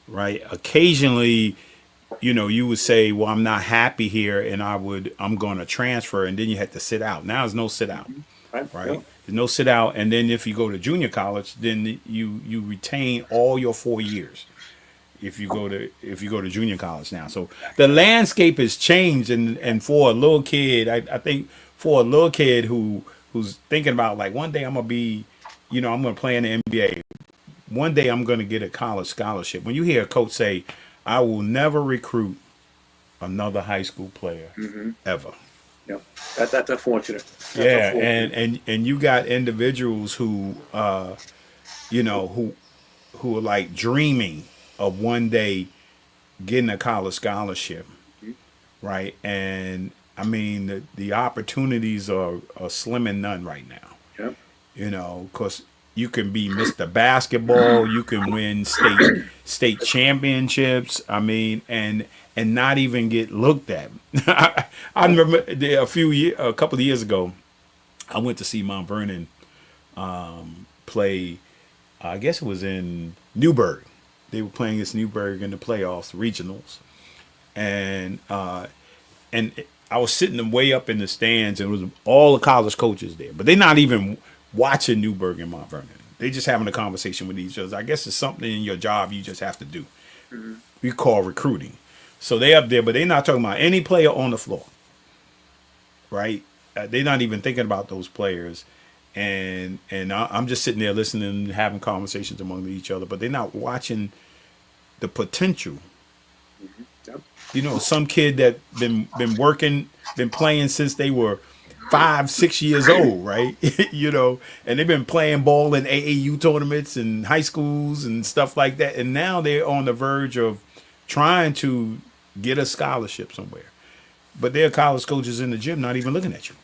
right? Occasionally, you would say, well, I'm not happy here and I'm going to transfer. And then you had to sit out. Now there's no sit out, right? There's no sit out. And then if you go to junior college, then you retain all your 4 years. If you go to junior college now. So the landscape has changed. And for a little kid, I think for a little kid who's thinking about, like, one day I'm going to be, I'm going to play in the NBA. One day I'm going to get a college scholarship. When you hear a coach say, I will never recruit another high school player ever.
Yep. That's unfortunate.
And you got individuals who, who are like dreaming of one day getting a college scholarship, right? And I mean, the opportunities are slim and none right now. Yep. Because you can be Mr. Basketball, you can win state championships. I mean, and not even get looked at. I remember a couple of years ago, I went to see Mount Vernon play. I guess it was in Newburgh. They were playing against Newburgh in the playoffs, regionals, and I was sitting way up in the stands, and it was all the college coaches there, but they're not even watching Newburgh and Mount Vernon. They just having a conversation with each other. I guess it's something in your job you just have to do. We call recruiting. So they up there, but they're not talking about any player on the floor, right? They're not even thinking about those players. And I'm just sitting there listening and having conversations among each other, but they're not watching the potential. Yep. Some kid that been playing since they were 5, 6 years old, right? And they've been playing ball in AAU tournaments and high schools and stuff like that. And now they're on the verge of trying to get a scholarship somewhere. But there are college coaches in the gym not even looking at you.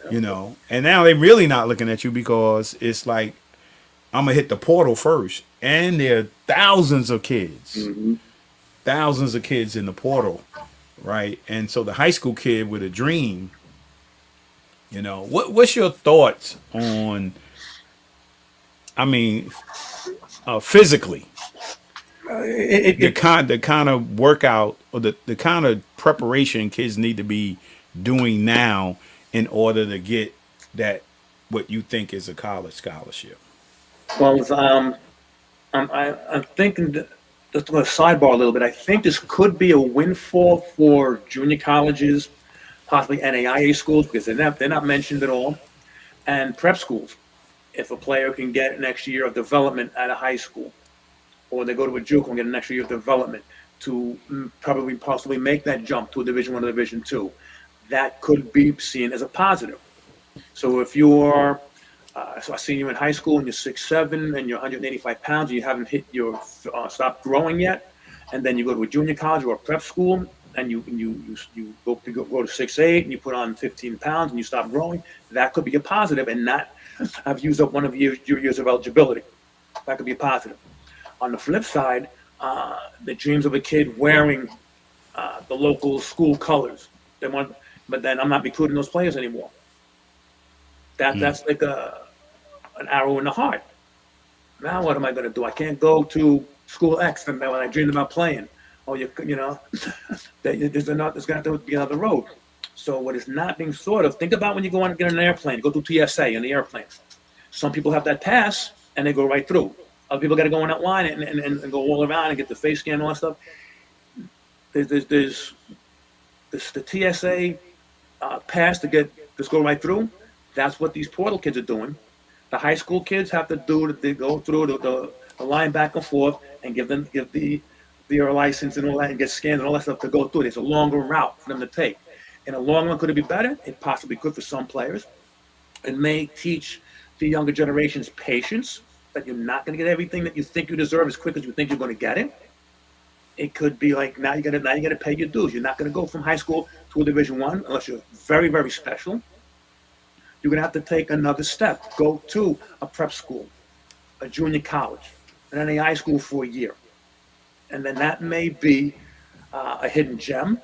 And now they're really not looking at you because it's like, I'm going to hit the portal first. And there are thousands of kids in the portal, right? And so the high school kid with a dream, what's your thoughts on, physically, the kind of workout or the kind of preparation kids need to be doing now in order to get that what you think is a college scholarship?
Well, I'm thinking that, just going to sidebar a little bit. I think this could be a windfall for junior colleges, possibly NAIA schools, because they're not mentioned at all, and prep schools. If a player can get an extra year of development at a high school, or they go to a JUCO and get an extra year of development to probably possibly make that jump to a Division I or Division II, that could be seen as a positive. So if you're so I seen you in high school and you're 6'7" and you're 185 pounds and you haven't hit your stopped growing yet, and then you go to a junior college or a prep school and you go to 6'8" and you put on 15 pounds and you stop growing, that could be a positive and not have used up one of your years of eligibility. That could be a positive. On the flip side, the dreams of a kid wearing the local school colors, but then I'm not recruiting those players anymore. That's like an arrow in the heart. Now what am I going to do? I can't go to school X when I dreamed about playing. Oh, you know, there's going to have to be another road. So what is not being thought of, think about when you go on to get on an airplane, go through TSA in the airplane. Some people have that pass and they go right through. Other people got to go in that line and go all around and get the face scan and all that stuff. There's the TSA pass to just go right through. That's what these portal kids are doing. The high school kids have to they go through the line back and forth and give their license and all that and get scanned and all that stuff to go through. It's a longer route for them to take. In the long run, could it be better? It possibly could for some players. It may teach the younger generations patience, that you're not going to get everything that you think you deserve as quick as you think you're going to get it. It could be like now you got to pay your dues. You're not going to go from high school to a Division I unless you're very, very special. You're going to have to take another step. Go to a prep school, a junior college, an NAI school for a year. And then that may be a hidden gem.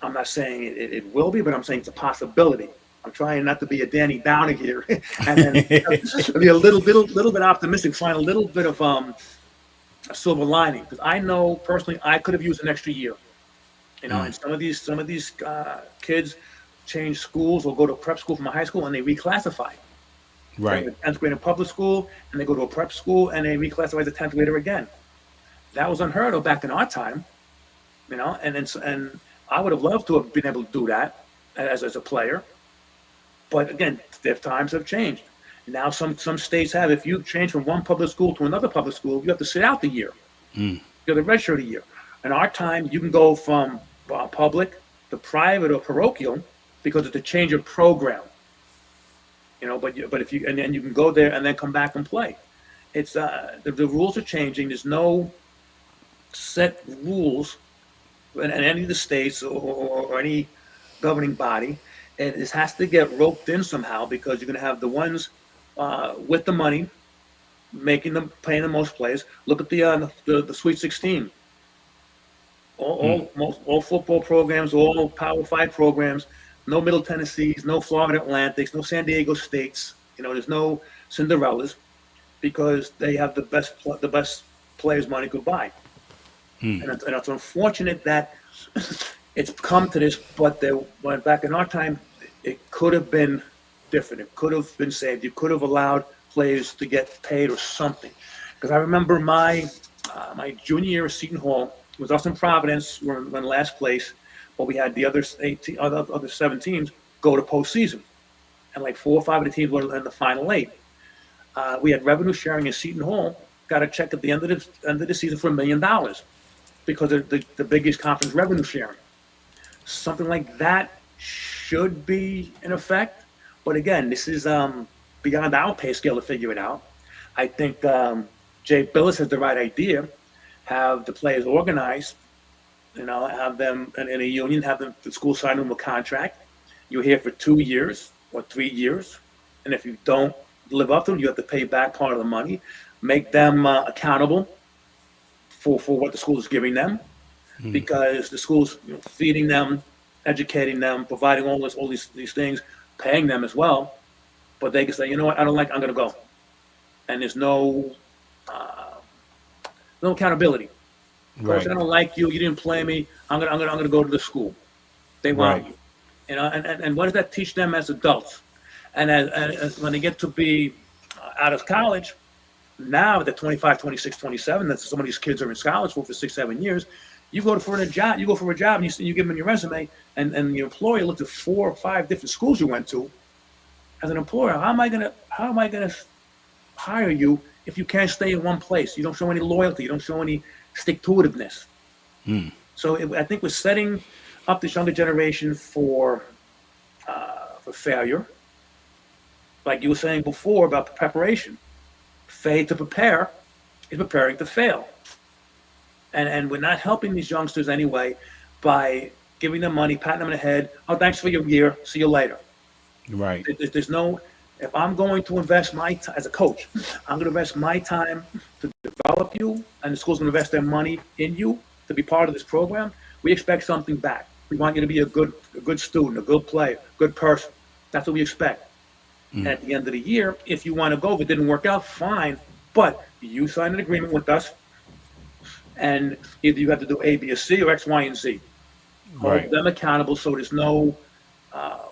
I'm not saying it will be, but I'm saying it's a possibility. I'm trying not to be a Danny Downer here, and then be a little bit optimistic, find a little bit of a silver lining. Because I know personally, I could have used an extra year. You know, and some of these kids change schools or go to prep school from a high school and they reclassify.
Right.
So 10th grade in public school and they go to a prep school and they reclassify as a 10th grader again. That was unheard of back in our time. You know, and I would have loved to have been able to do that as a player. But again, their times have changed. Now some states have, if you change from one public school to another public school, you have to sit out the year. You have to redshirt a year. In our time, you can go from public to private or parochial because it's a change of program. You know, but if you and then you can go there and then come back and play. It's the rules are changing. There's no set rules in any of the states or any governing body. And this has to get roped in somehow because you're going to have the ones with the money paying the most players. Look at the Sweet 16. All football programs, all Power 5 programs. No Middle Tennessees, no Florida Atlantics, no San Diego States. You know, there's no Cinderellas because they have the best players money could buy. And it's unfortunate that it's come to this, but back in our time, it could have been different. It could have been saved. You could have allowed players to get paid or something. Because I remember my junior year at Seton Hall was us in Providence. We were in last place, but we had the other 7 teams go to postseason, and like 4 or 5 of the teams were in the final 8. We had revenue sharing in Seton Hall. Got a check at the end of the season for $1 million because of the biggest conference revenue sharing. Something like that should be in effect, but again, this is beyond our pay scale to figure it out. I think Jay Billis has the right idea. Have the players organized, you know, have them in a union, have the school sign them a contract. You're here for 2 years or 3 years, and if you don't live up to it, you have to pay back part of the money. Make them accountable for what the school is giving them, because the school's feeding them, educating them, providing all these things, paying them as well. But they can say, you know what, I'm going to go, and there's no accountability. Right. Coach, I don't like you. You didn't play me. I'm gonna go to the school. They want you. You know, and what does that teach them as adults? And as when they get to be out of college, now they're 25, 26, 27, that some of these kids are in college for 6, 7 years. You go for a job, and you give them your resume, and your employer looks at 4 or 5 different schools you went to. As an employer, how am I gonna hire you if you can't stay in one place? You don't show any loyalty. You don't show any stick-to-itiveness. So I think we're setting up this younger generation for failure. Like you were saying before about preparation. Fail to prepare is preparing to fail. And we're not helping these youngsters anyway by giving them money, patting them on the head. Oh, thanks for your year. See you later.
Right.
There's no, if I'm going to invest my time as a coach, I'm going to invest my time to develop you, and the school's going to invest their money in you to be part of this program. We expect something back. We want you to be a good student, a good player, good person. That's what we expect. And at the end of the year, if you want to go, if it didn't work out, fine. But you signed an agreement with us, and either you have to do A, B, or C, or X, Y, and Z. Hold them accountable, so there's no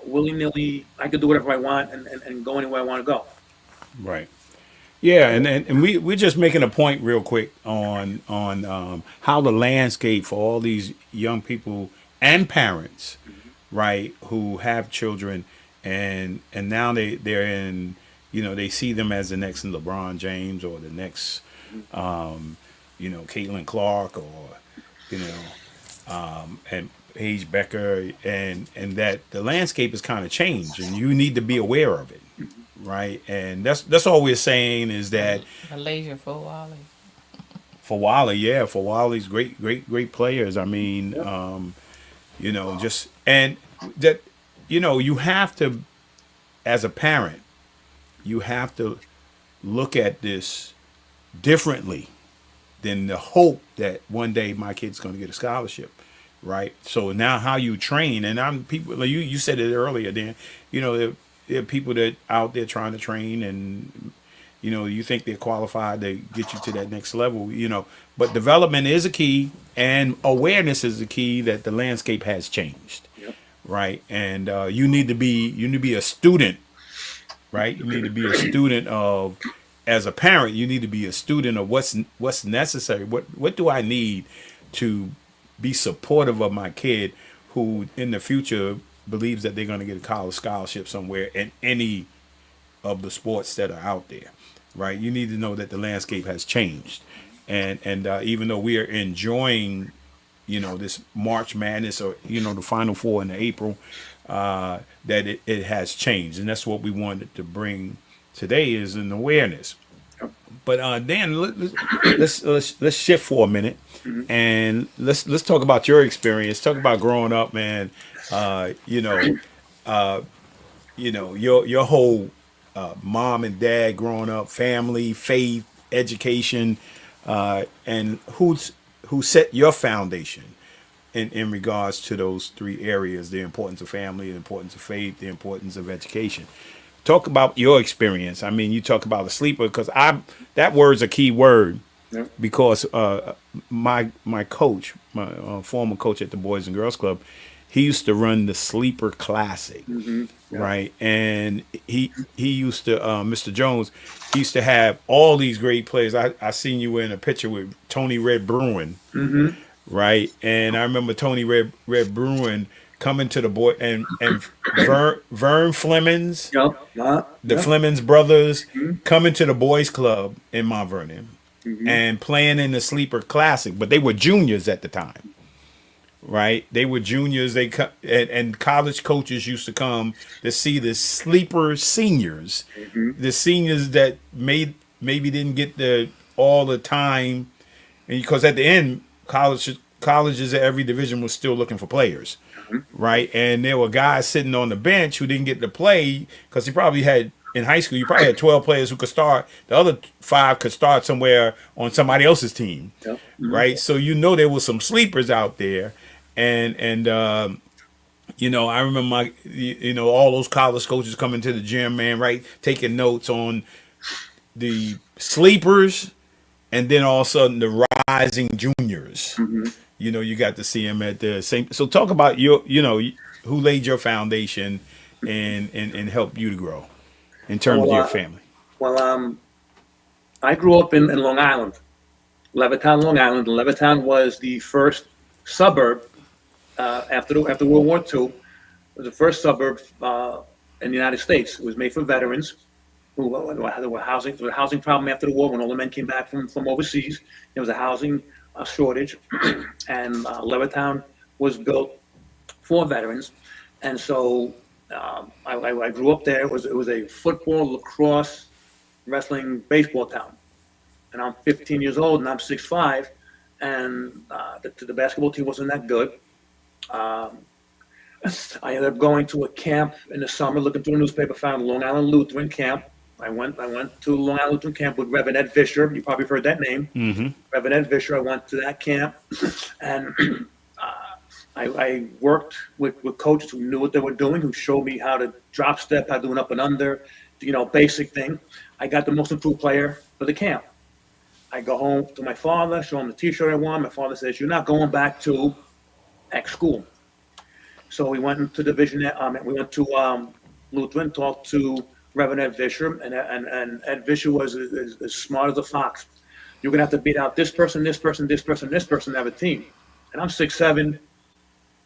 willy-nilly, I can do whatever I want and go anywhere I want to go.
Right. Yeah, and we're just making a point real quick on how the landscape for all these young people and parents, right, who have children, and now they're in, they see them as the next LeBron James or the next, Caitlin Clark or, and Paige Becker, and that the landscape has kind of changed, and you need to be aware of it. Right, and that's all we're saying is that
Malaysia for Wally.
For Wally's great players. I mean, just and that you have to, as a parent, you have to look at this differently than the hope that one day my kid's going to get a scholarship. Right. So now how you train, and people, you said it earlier, Dan. There are people that out there trying to train, and you think they're qualified to get you to that next level. But development is a key, and awareness is the key that the landscape has changed.
Yep.
Right, and you need to be a student. Right, you need to be a student of, as a parent, you need to be a student of what's necessary. What do I need to be supportive of my kid, who in the future believes that they're going to get a college scholarship somewhere in any of the sports that are out there, right? You need to know that the landscape has changed, and even though we are enjoying, this March Madness or the Final Four in April, that it has changed, and that's what we wanted to bring today is an awareness. But Dan, let's shift for a minute, and let's talk about your experience. Talk about growing up, man. Your whole mom and dad growing up, family, faith, education, and who set your foundation in regards to those 3 areas: the importance of family, the importance of faith, the importance of education. Talk about your experience. I mean, you talk about a sleeper, because that word's a key word.
Yep.
Because my coach, my former coach at the Boys and Girls Club, he used to run the Sleeper Classic, right? And he used to, Mr. Jones, he used to have all these great players. I seen you in a picture with Tony Red Bruin, right? And I remember Tony Red Bruin coming to the boy, and Vern Flemings, the Flemings brothers, coming to the boys club in Mount Vernon, and playing in the Sleeper Classic. But they were juniors at the time, right? They were juniors. And college coaches used to come to see the Sleeper seniors, the seniors that maybe didn't get all the time, and because at the end, colleges at every division was still looking for players. Right, and there were guys sitting on the bench who didn't get to play because he probably had, in high school, you probably had 12 players who could start. The other 5 could start somewhere on somebody else's team, right? So there were some sleepers out there, and I remember all those college coaches coming to the gym, man, right, taking notes on the sleepers, and then all of a sudden the rising juniors. You got to see him at the same. So talk about who laid your foundation, and helped you to grow in terms of your family?
Well, I grew up in Long Island, Levittown, Long Island. And Levittown was the first suburb after World War II. It was the first suburb in the United States. It was made for veterans who there was a housing problem after the war when all the men came back from overseas. There was a housing shortage, and Levittown was built for veterans. And so I grew up there. It was a football, lacrosse, wrestling, baseball town. And I'm 15 years old, and I'm 6'5", and the basketball team wasn't that good. I ended up going to a camp in the summer, looking through the newspaper, found Long Island Lutheran camp. I went to Long Island Lutheran camp with Reverend Ed Vischer. You probably heard that name.
Mm-hmm.
Reverend Ed Vischer. I went to that camp, and I worked with coaches who knew what they were doing, who showed me how to drop step, how to do an up and under, basic thing. I got the most improved player for the camp. I go home to my father, show him the T-shirt I won. My father says, "You're not going back to X school." So we went into Division. We went to Lutheran, talked to Reverend Ed Vischer, and Ed Vischer was as smart as a fox. You're gonna have to beat out this person, this person, this person, this person to have a team. And I'm 6'7",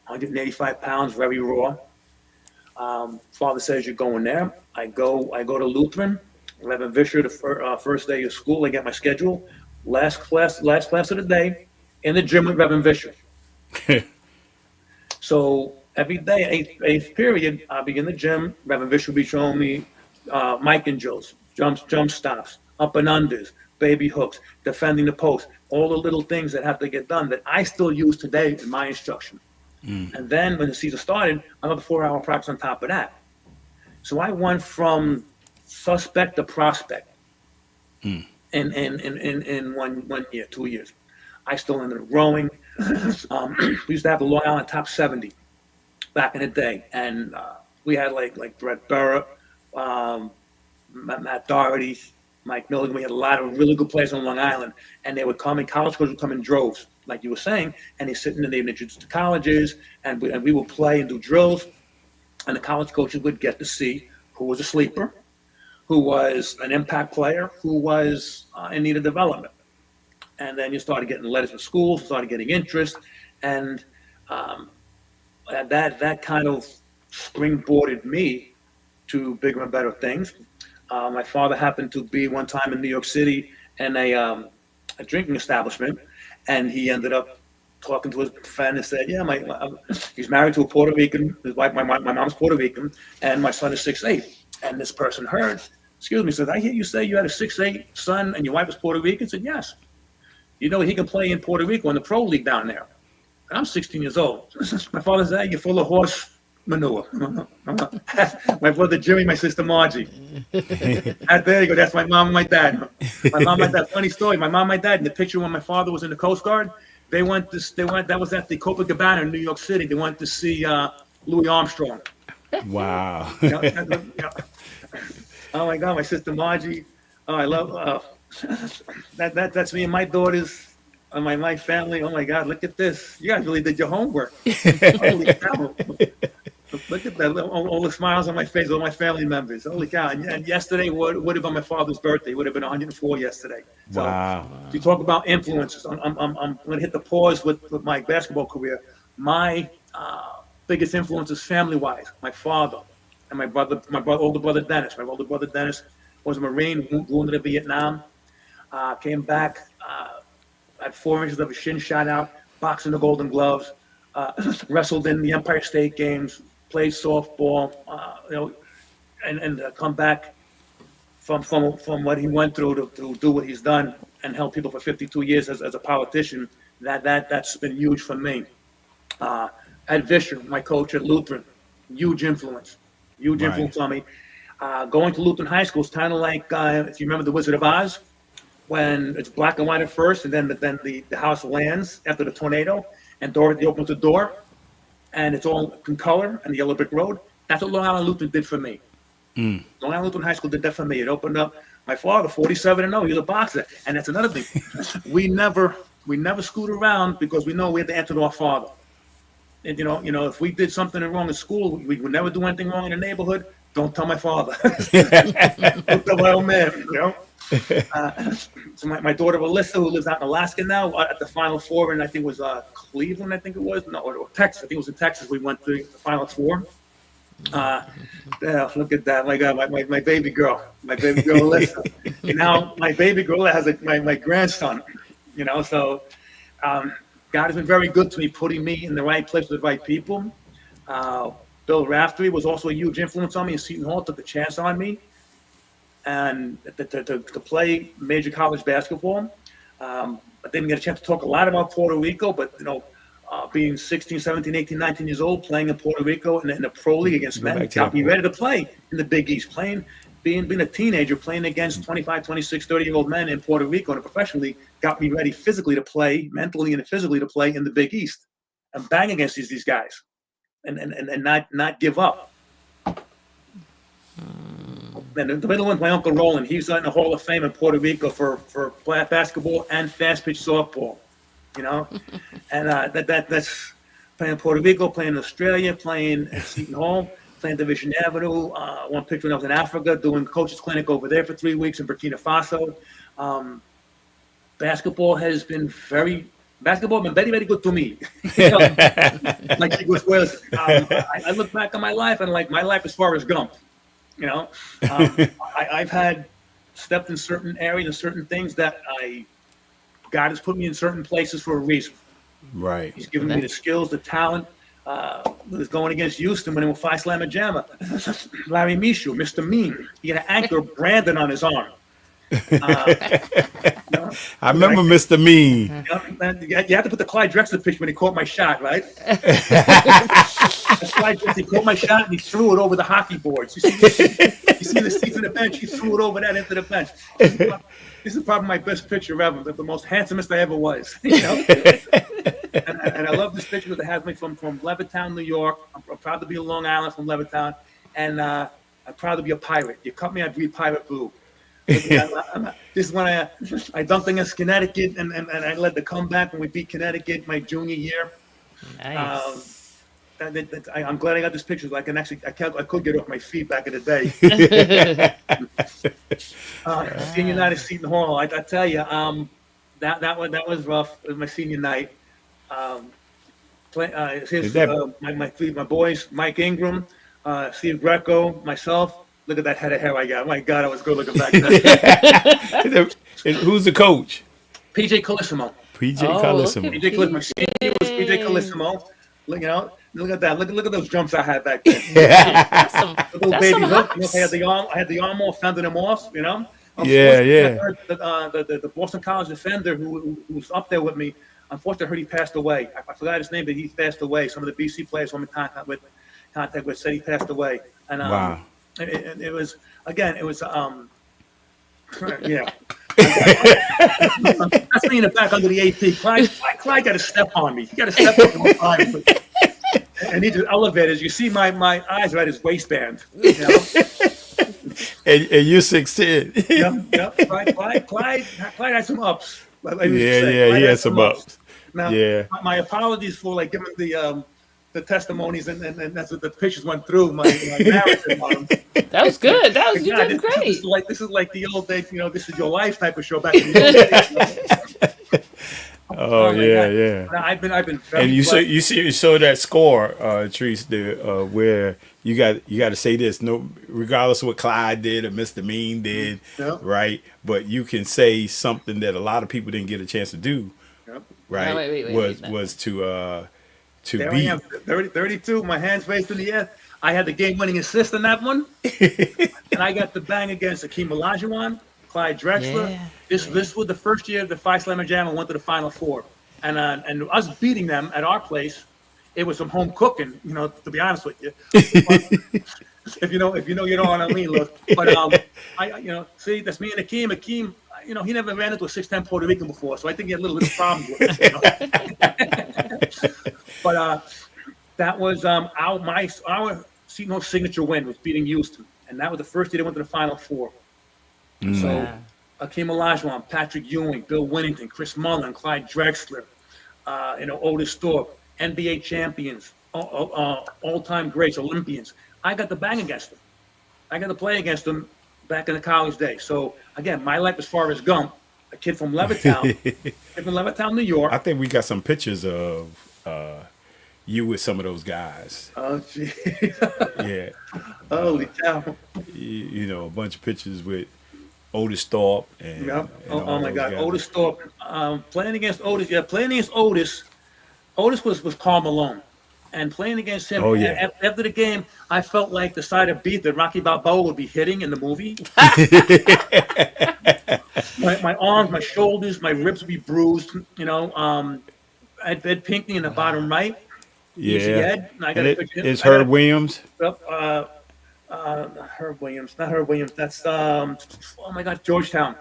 185 pounds, very raw. Father says you're going there. I go to Lutheran. Reverend Vischer, the first day of school, I get my schedule. Last class of the day, in the gym with Reverend Vischer. So every day, eighth period, I'll be in the gym. Reverend Vischer will be showing me Mike and Joe's, jump stops, up and unders, baby hooks, defending the post, all the little things that have to get done that I still use today in my instruction. And then when the season started, another 4-hour practice on top of that. So I went from suspect to prospect in 1 year, 2 years. I still ended up growing. We used to have the Long Island top 70 back in the day, and we had like Brett Burra, Matt Doherty, Mike Milligan. We had a lot of really good players on Long Island, and they would come in. College coaches would come in droves, like you were saying, and they're sitting and they'd introduce to colleges, and we would play and do drills, and the college coaches would get to see who was a sleeper, who was an impact player, who was in need of development. And then you started getting letters from schools, started getting interest, and that kind of springboarded me to bigger and better things. My father happened to be one time in New York City in a drinking establishment, and he ended up talking to his friend and said, "Yeah, he's married to a Puerto Rican. His wife, my mom's Puerto Rican, and my son is 6'8". And this person heard, "Excuse me," said, "I hear you say you had a 6'8" son and your wife is Puerto Rican." I said, "Yes." "You know, he can play in Puerto Rico in the pro league down there." And I'm 16 years old. My father said, "You're full of horse manure." My brother Jimmy, my sister Margie. There you go. That's my mom and my dad. My mom and my dad. Funny story. My mom and my dad, in the picture when my father was in the Coast Guard, that was at the Copacabana in New York City. They went to see Louis Armstrong.
Wow.
Oh my God, my sister Margie. Oh, I love that's me and my daughters and my family. Oh my God, look at this. You guys really did your homework. Holy cow. Look at that, all the smiles on my face, all my family members. Holy cow. And yesterday would have been my father's birthday. It would have been 104 yesterday. So
Wow.
you talk about influences. I'm going to hit the pause with my basketball career. My biggest influences family-wise, my father and my older brother Dennis. My older brother Dennis was a Marine, wounded in Vietnam, came back, had 4 inches of a shin shot out, boxing the Golden Gloves, wrestled in the Empire State Games, played softball, and come back from what he went through to do what he's done and help people for 52 years as a politician. That's been huge for me. Ed Vischer, my coach at Lutheran, huge influence on me. Going to Lutheran High School is kind of like if you remember The Wizard of Oz, when it's black and white at first, and then the house lands after the tornado, and Dorothy opens the door, and it's all in color and the yellow brick road. That's what Long Island Lutheran did for me. Long Island Lutheran High School did that for me. It opened up my father, 47-0. He was a boxer, and that's another thing. We never screwed around because we know we had to answer to our father. And, if we did something wrong in school, we would never do anything wrong in the neighborhood. Don't tell my father. Don't tell my old man, So my daughter Alyssa, who lives out in Alaska now, at the Final Four, and I think it was Cleveland, I think it was, no, or Texas. I think it was in Texas. We went to the Final Four. Yeah, look at that, my baby girl, Alyssa. And now my baby girl has my grandson. So God has been very good to me, putting me in the right place with the right people. Bill Raftery was also a huge influence on me, and Seton Hall took a chance on me, and to play major college basketball. I didn't get a chance to talk a lot about Puerto Rico, but being 16, 17, 18, 19 years old, playing in Puerto Rico in the pro league against men, got me ready to play in the Big East. Being a teenager, playing against 25, 26, 30-year-old men in Puerto Rico in a professional league got me ready physically to play, mentally and physically to play in the Big East and bang against these guys and not give up. And the middle one's my Uncle Roland. He's in the Hall of Fame in Puerto Rico for basketball and fast pitch softball. And that's playing in Puerto Rico, playing in Australia, playing at Seton Hall, playing Division Avenue. One picture when I was in Africa, doing coaches clinic over there for 3 weeks in Burkina Faso. Basketball has been very very, very good to me. Like he was. I look back on my life and like my life as far as Gump. I've had stepped in certain areas and certain things that God has put me in certain places for a reason.
Right.
He's given me the skills, the talent. Was going against Houston when he was 5 slammer jammer. Larry Michaud, Mr. Mean. He had an anchor branded on his arm.
I remember Mr. Mean.
You have to put the Clyde Drexler picture when he caught my shot, right? Clyde Drexler, he caught my shot and he threw it over the hockey boards. You see the seats in the bench, he threw it over that into the bench. This is probably my best picture ever, the most handsomest I ever was. And I love this picture that has me from Levittown, New York. I'm proud to be a Long Island from Levittown, and I'm proud to be a pirate. You cut me, I breathe pirate blue. This is when I dunked against Connecticut, and I led the comeback when we beat Connecticut my junior year.
Nice.
I'm glad I got this picture. So I could get off my feet back in the day. Senior night at Seton Hall. I tell you, that was rough. It was my senior night. My boys, Mike Ingram, Steve Greco, myself. Look at that head of hair I got. My God, I was good looking back then.
Who's the coach?
PJ Colissimo.
PJ Colissimo.
PJ Colissimo. My senior was PJ Colissimo. Look at that. Look at those jumps I had back then.
That's
Baby
some
hook.
hops.
I had the arm off, fending them off.
Yeah.
I heard the Boston College defender who was up there with me. Unfortunately, I heard he passed away. I forgot his name, but he passed away. Some of the BC players I'm in contact with said he passed away. And
wow.
It was yeah. That's me in the back under the AP. Clyde got to step on me. He got to step on me. And he just elevators. You see my eyes are at his waistband.
And you're 6'10".
Yeah. Clyde had some ups.
He had some ups.
Now, my apologies for giving the testimonies and that's what the pictures went through my narrative on them.
That was good. You did great.
This is like the old days, this is your life type of show back in the old days.
Oh yeah.
I've been very.
And you saw that score, Treese, where you got to say this, no, regardless of what Clyde did or Mr. Mean did, right? But you can say something that a lot of people didn't get a chance to do, right?
No, wait,
was to
there
beat.
I am, 32, my hands raised in the air. I had the game-winning assist in that one, and I got the bang against Akeem Olajuwon, Clyde Drexler.
Yeah.
This was the first year the 5 Slammer Jam and went to the Final Four, and us beating them at our place, it was some home cooking. To be honest with you, if you know, you know what I mean. Look, but see, that's me and Akeem. Akeem, he never ran into a 6'10" Puerto Rican before, so I think he had a little bit of problems with it. But that was our Seton Hall signature win was beating Houston, and that was the first year they went to the Final Four. So Akeem Olajuwon, Patrick Ewing, Bill Winnington, Chris Mullen, Clyde Drexler, Otis Thorpe, NBA champions, all-time greats, Olympians. I got to bang against them. I got to play against them back in the college days. So again, my life as far as Gump, a kid from Levittown, New York.
I think we got some pictures of you with some of those guys.
Oh, gee.
Yeah.
Holy cow.
You know, a bunch of pictures with Otis Thorpe and,
Yep.
and
Oh,
all
my
those
God.
guys.
Otis Thorpe. Playing against Otis. Yeah, playing against Otis. Otis was Karl Malone. And playing against him,
Oh, yeah.
after the game, I felt like the side of beef that Rocky Balboa would be hitting in the movie. my arms, my shoulders, my ribs would be bruised. You know, I had Ed Pinkney in the bottom right. Easy
Yeah.
Ed. And I got
And
a picture.
it's Herb Williams.
Herb Williams, not Herb Williams. That's oh my God, Georgetown.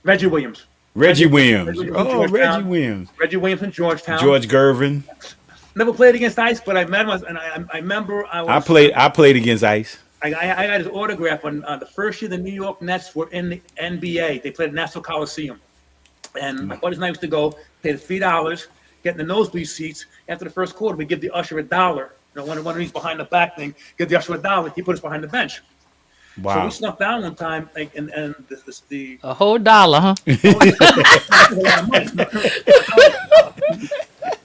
Reggie Williams.
Reggie Williams.
from
Oh, Reggie
Georgetown.
Williams.
Reggie Williams from Georgetown.
George Gervin.
Never played against Ice, but I met him, and I remember
I played against Ice.
I got his autograph when the first year the New York Nets were in the NBA. They played at Nassau Coliseum. And my buddies and I used to go, pay the $3, get in the nosebleed seats. After the first quarter, we give the usher $1. You know, one of these behind the back thing, give the usher $1. He put us behind the bench. So
Wow.
we snuck down one time, like, and the
A whole dollar, huh?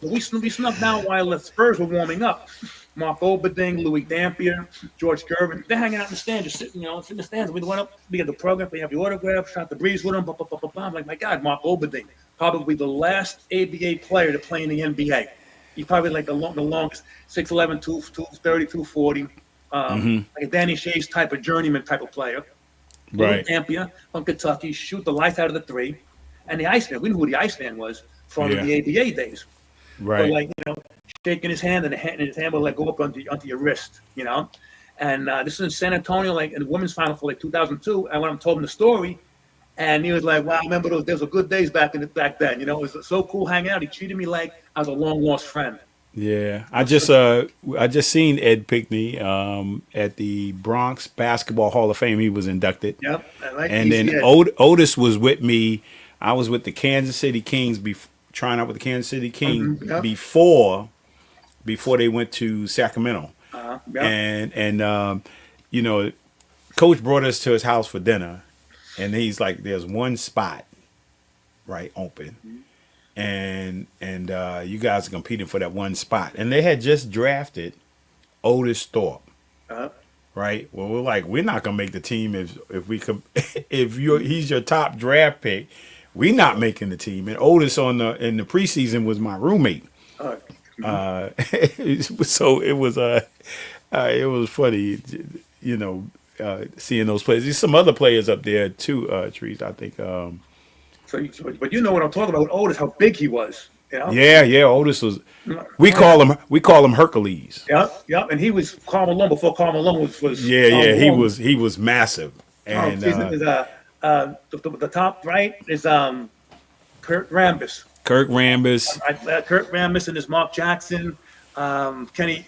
we snuck down while the Spurs were warming up. Mark Oberding, Louis Dampier, George Gervin, they're hanging out in the stands, just sitting, in the stands. We went up, we got the program, we have the autograph, shot the breeze with them, blah, blah, blah, blah, blah. I'm like, my God, Mark Oberding, probably the last ABA player to play in the NBA. He's probably like the longest, 6'11", 230, 240, like a Danny Shays type of journeyman type of player. Louis
Right.
Dampier from Kentucky, shoot the lights out of the three. And the Iceman, we knew who the Iceman was from
Yeah.
the ABA days.
Right.
But like, shaking his hand, and his hand will go up onto your wrist, And this is in San Antonio, like in the women's final for like 2002. And when I told him the story, and he was like, "Wow, I remember those were good days back then. It was so cool hanging out. He treated me like I was a long lost friend."
Yeah, I just seen Ed Pinkney at the Bronx Basketball Hall of Fame. He was inducted.
Yep.
And then Otis was with me. I was with the Kansas City Kings, trying out with the Kansas City Kings
Yep.
before they went to Sacramento.
Yep.
And Coach brought us to his house for dinner, and he's like, "There's one spot, right, open." And you guys are competing for that one spot. And they had just drafted Otis Thorpe. Right? Well, we're like, we're not gonna make the team if he's your top draft pick, we're not making the team. And Otis in the preseason was my roommate. So it was funny, seeing those players. There's some other players up there too, Trees, I think.
But you know what I'm talking about with Otis, how big he was.
Yeah, Otis was. We call him Hercules.
Yep. And he was Karl Malone before Karl Malone was.
Yeah. He was massive. And
the top right is Kurt Rambis.
Kurt Rambis.
Kurt Rambis and his Mark Jackson, not Kenny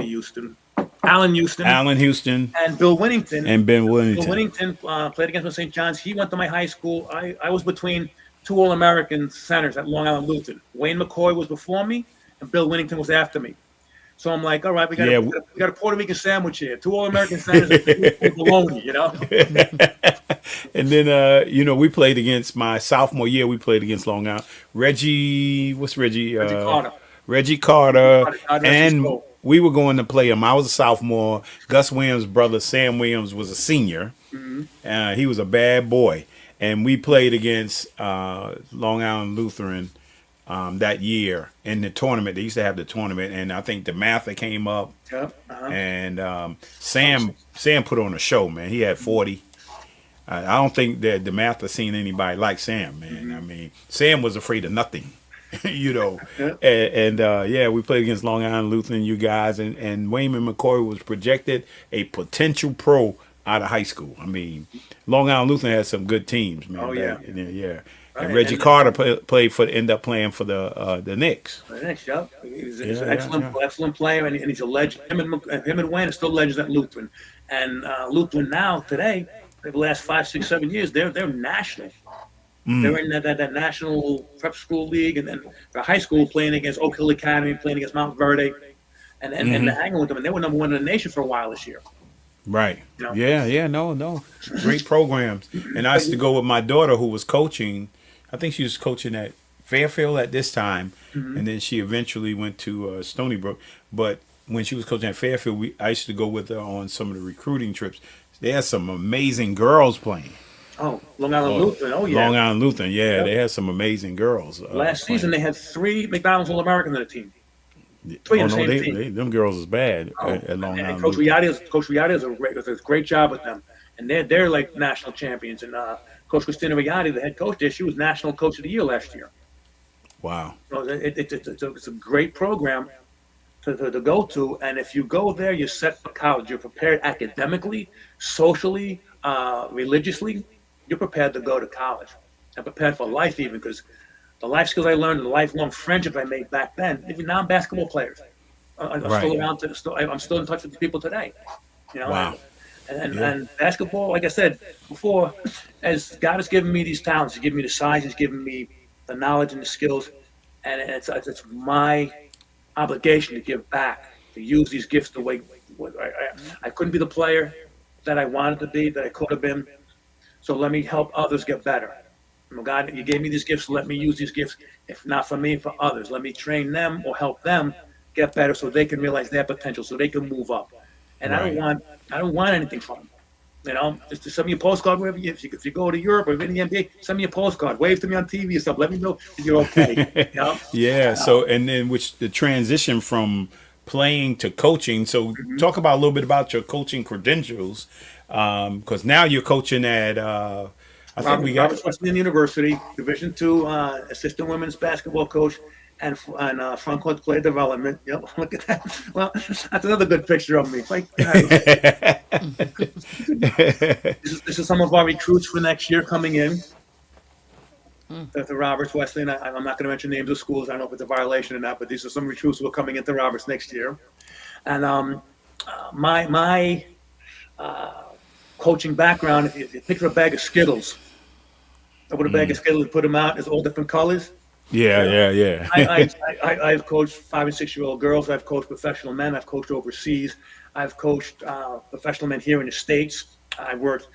Houston, Allen Houston, and Bill Winnington.
Bill
Winnington played against me at St. John's. He went to my high school. I was between two All-American centers at Long Island Lutheran. Wayne McCoy was before me, and Bill Winnington was after me. So I'm like, all right, we got a Puerto Rican sandwich here. Two All-American centers and bologna,
And then, we played against my sophomore year. We played against Long Island. Reggie Carter. Reggie Carter. And we were going to play him. I was a sophomore. Gus Williams' brother, Sam Williams, was a senior. He was a bad boy. And we played against Long Island Lutheran that year in the tournament. They used to have the tournament, and I think DeMatha came up. And Sam put on a show, man. He had 40. I don't think that DeMatha seen anybody like Sam, man. I mean, Sam was afraid of nothing, And we played against Long Island Lutheran, you guys, and Wayman McCoy was projected a potential pro out of high school. I mean, Long Island Lutheran had some good teams, man.
Oh, yeah.
And Reggie Carter ended up playing for the Knicks.
The Knicks, yep. He's an excellent player, and he's a legend. Him and Wayne are still legends at Lutheran. And Lutheran now, today, the last 5, 6, 7 years, they're national. They're in that national prep school league, and then the high school playing against Oak Hill Academy, playing against Mount Verde, and hanging with them. And they were number one in the nation for a while this year.
Right.
You know?
Yeah. No. Great programs. And I used to go with my daughter who was coaching. I think she was coaching at Fairfield at this time, and then she eventually went to Stony Brook. But when she was coaching at Fairfield, I used to go with her on some of the recruiting trips. They had some amazing girls playing.
Oh, Long Island Lutheran. Oh, yeah.
Long Island Lutheran. Yeah, yep. They had some amazing girls.
Last season, they had 3 McDonald's All-Americans on the team. 3 on the same team.
Them girls is bad at Long Island.
Coach Riati does a great job with them, and they're like national champions. And Coach Christina Riati, the head coach there, she was National Coach of the Year last year.
Wow.
So it's a great program to go to, and if you go there, you're set for college. You're prepared academically, socially, religiously. You're prepared to go to college, and prepared for life even, because the life skills I learned and the lifelong friendship I made back then, even non-basketball players, are still around. I'm still in touch with the people today. You know,
wow.
And basketball, like I said before, as God has given me these talents, He's given me the size, He's given me the knowledge and the skills, and it's my obligation to give back, to use these gifts the way I couldn't be the player that I wanted to be, that I could have been. So let me help others get better. God, you gave me these gifts, let me use these gifts, if not for me, for others. Let me train them or help them get better so they can realize their potential, so they can move up. And right. I don't want anything from them. You know, just to send me a postcard wherever if you go to Europe or in the NBA, send me a postcard, wave to me on TV or something. Let me know if you're okay. You know?
Yeah. So and then the transition from playing to coaching. So talk about a little bit about your coaching credentials, because now you're coaching at
Roberts Wesleyan University, Division II assistant women's basketball coach, and frontcourt player development. Yep, look at that. Well, that's another good picture of me. Like, this is some of our recruits for next year coming in. The Roberts Wesleyan. I'm not going to mention names of schools. I don't know if it's a violation or not, but these are some recruits who are coming into Roberts next year. And my coaching background, if you picture a bag of Skittles, I put a bag of Skittles and put them out. There's all different colors.
Yeah.
I've coached 5 and 6-year-old girls. I've coached professional men. I've coached overseas. I've coached professional men here in the States. I worked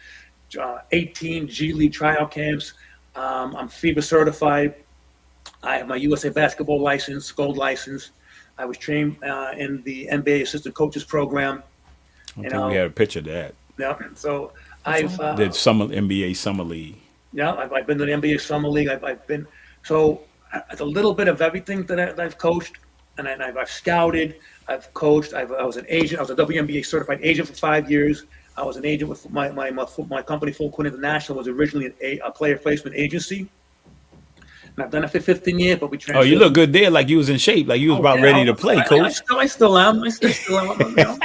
18 G League tryout camps. I'm FIBA certified. I have my USA basketball license, gold license. I was trained in the NBA assistant coaches program.
I think we had a picture of that.
Yeah. So I've
did NBA summer league.
Yeah, I've been to the NBA summer league. I've been it's a little bit of everything that I've coached, and I've scouted. I've coached. I was an agent. I was a WNBA certified agent for 5 years. I was an agent with my company, Full Court International, was originally a player placement agency. And I've done it for 15 years, but we transitioned.
Oh, you look good there, like you was in shape, like you was about ready to play, coach.
I still am. You know?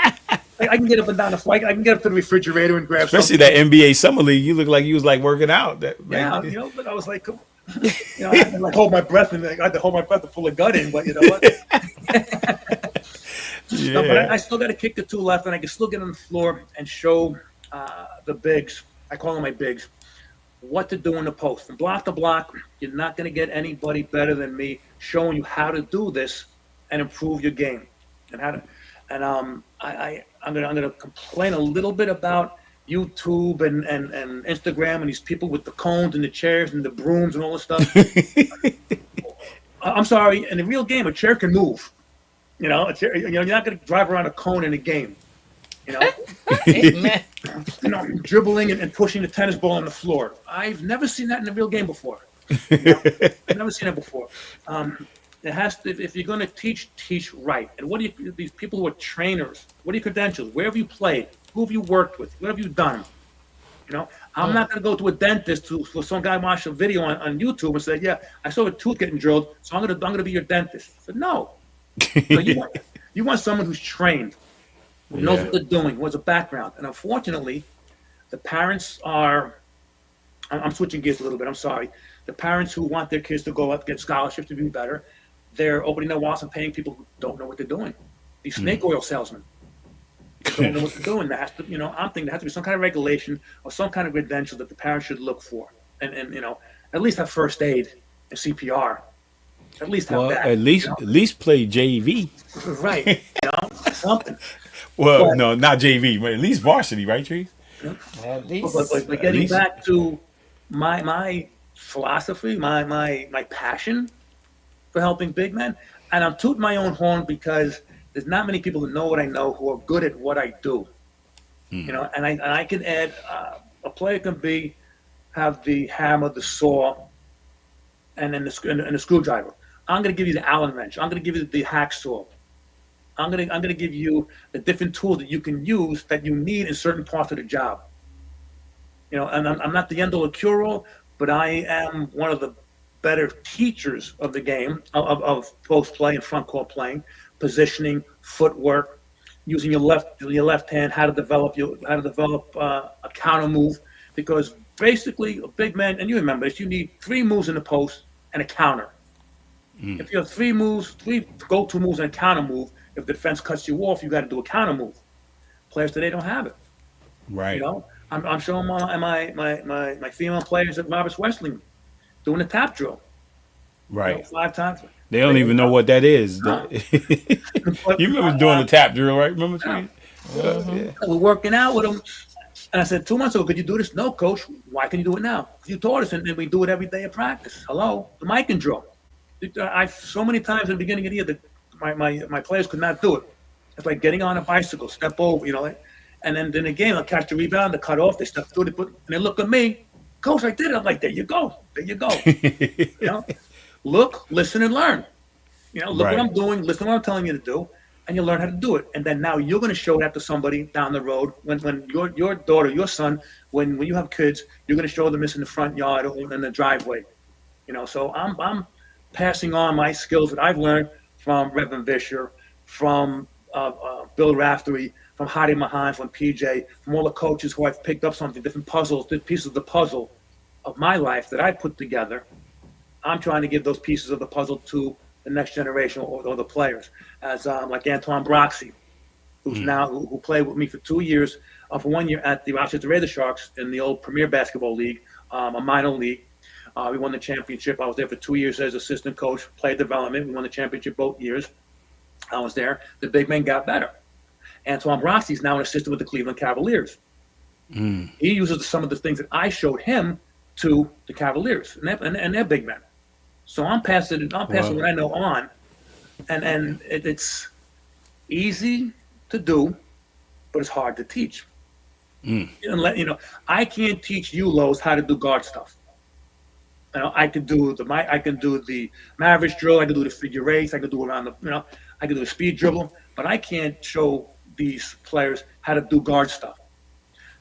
I can get up and down the flight. I can get up to the refrigerator and grab
Especially
something.
that NBA summer league, you look like you was like working out.
Yeah, you know, but I was like, I had to like hold my breath, and I had to hold my breath to pull a gut in, but you know what?
Yeah.
No, but I still got to kick the 2 left, and I can still get on the floor and show the bigs. I call them my bigs. What to do in the post. From block to block, you're not going to get anybody better than me showing you how to do this and improve your game. And how to, and I'm gonna complain a little bit about YouTube and Instagram and these people with the cones and the chairs and the brooms and all this stuff. I'm sorry, in a real game, a chair can move. You know, you're not going to drive around a cone in a game. You know,
Amen.
You know, dribbling and pushing the tennis ball on the floor. I've never seen that in a real game before. You know? I've never seen it before. It has to. If you're going to teach right. And what do you? These people who are trainers. What are your credentials? Where have you played? Who have you worked with? What have you done? You know, I'm not going to go to a dentist for some guy watch a video on YouTube and say, "Yeah, I saw a tooth getting drilled, so I'm going to be your dentist." I said, "No." So you want someone who's trained, who knows what they're doing, who has a background. And unfortunately, the parents are. I'm switching gears a little bit. I'm sorry. The parents who want their kids to go up, get scholarships to do better, they're opening their wallets and paying people who don't know what they're doing. These snake oil salesmen don't know what they're doing. There has to, I'm thinking there has to be some kind of regulation or some kind of credential that the parents should look for. And at least have first aid and CPR. At least have
Well,
that.
at least play JV.
Right. Something.
Well,
But-
no, not JV, but at least varsity, right, Trees?
At least.
But getting back to my philosophy, my passion for helping big men, and I'm tooting my own horn because there's not many people that know what I know who are good at what I do. And I can add a player can have the hammer, the saw, and then the screwdriver. I'm going to give you the Allen wrench. I'm going to give you the hacksaw. I'm going to give you the different tools that you can use that you need in certain parts of the job. And I'm not the end all cure all, but I am one of the better teachers of the game of post play and front court playing, positioning, footwork, using your left hand, how to develop a counter move, because basically a big man, and you remember this, you need 3 moves in the post and a counter. If you have 3 go-to moves and a counter move, if the defense cuts you off, you got to do a counter move. Players today don't have it.
Right.
I'm showing my female players at Roberts Wrestling doing a tap drill.
Right.
5 times.
They don't even know what that is.
No.
You remember doing the tap drill, right? Remember, Trees? Yeah.
We're working out with them. And I said, 2 months ago, could you do this? No, coach. Why can you do it now? You taught us, and we do it every day at practice. Hello? The mic and drill. So many times in the beginning of the year, my players could not do it. It's like getting on a bicycle, step over, and then in the game, I'll catch the rebound, they cut off, they step through, and they look at me, coach, I did it. I'm like, there you go. Look, listen, and learn. Look
Right.
what I'm doing, listen to what I'm telling you to do, and you learn how to do it. And then now you're going to show that to somebody down the road when your daughter, your son, when you have kids, you're going to show them this in the front yard or in the driveway. So I'm passing on my skills that I've learned from Reverend Vischer, from Bill Raftery, from Hadi Mahan, from PJ, from all the coaches who I've picked up something, different puzzles, pieces of the puzzle of my life that I put together. I'm trying to give those pieces of the puzzle to the next generation or the players, as like Antoine Broxy, who's now who played with me for 2 years, for 1 year at the Rochester Razor Sharks in the old Premier Basketball League, a minor league. We won the championship. I was there for 2 years as assistant coach, player development. We won the championship both years. I was there. The big men got better. Antoine Broxy is now an assistant with the Cleveland Cavaliers. He uses some of the things that I showed him to the Cavaliers and their big men. So I'm passing what I know on, and it's easy to do, but it's hard to teach. I can't teach you, Lowe's, how to do guard stuff. I can do the Mavericks drill. I can do the figure eights. I can do around the I can do a speed dribble, but I can't show these players how to do guard stuff.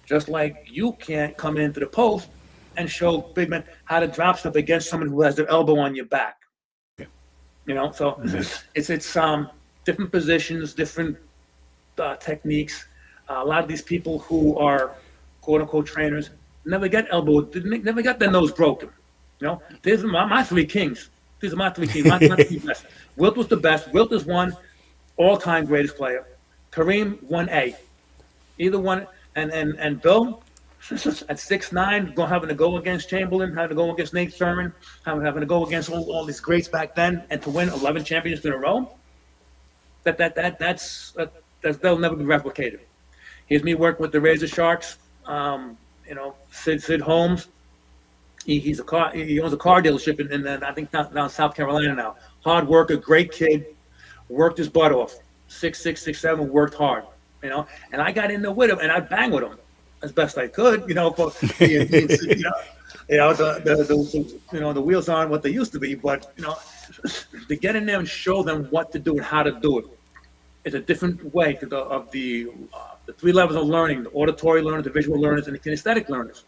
Just like you can't come into the post and show big men how to drop stuff against someone who has their elbow on your back. So it's different positions, different techniques. A lot of these people who are quote unquote trainers never get never got their nose broken. These are my 3 kings. These are my 3 kings. My 3 best. Wilt was the best. Wilt is one all-time greatest player. Kareem 1A. Either one, and Bill at 6'9", having to go against Chamberlain, having to go against Nate Thurman, having to go against all these greats back then, and to win 11 championships in a row. That'll never be replicated. Here's me working with the Razor Sharks. Sid Holmes. He owns a car dealership in I think down South Carolina now. Hard worker, great kid, worked his butt off. 6'6", 6'7", worked hard. And I got in there with him and I banged with him as best I could. For the wheels aren't what they used to be, but to get in there and show them what to do and how to do it. It's a different way of the 3 levels of learning: the auditory learners, the visual learners, and the kinesthetic learners.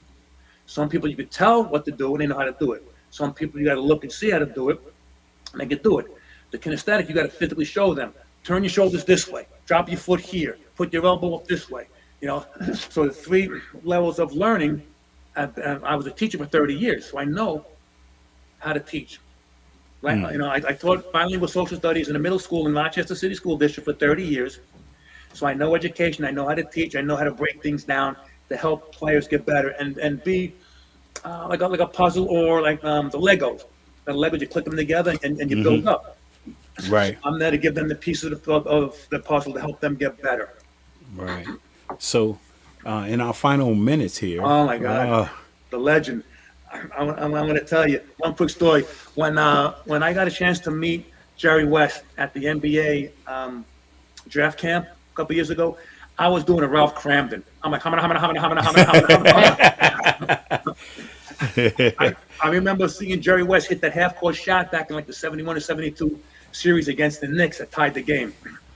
Some people you can tell what to do and they know how to do it. Some people you got to look and see how to do it, and they can do it. The kinesthetic, you got to physically show them. Turn your shoulders this way. Drop your foot here. Put your elbow up this way. So the 3 levels of learning. I was a teacher for 30 years, so I know how to teach. Right? I taught bilingual social studies in a middle school in Rochester City School District for 30 years. So I know education. I know how to teach. I know how to break things down to help players get better and be like a puzzle or like the Legos. The Legos, you click them together and you build up.
Right.
I'm there to give them the pieces of the puzzle to help them get better.
Right. So, in our final minutes here.
Oh my God, the legend. I'm going to tell you one quick story. When I got a chance to meet Jerry West at the NBA draft camp a couple years ago, I was doing a Ralph Cramden. I'm like, I remember seeing Jerry West hit that half-court shot back in like the 71 or 72 series against the Knicks that tied the game.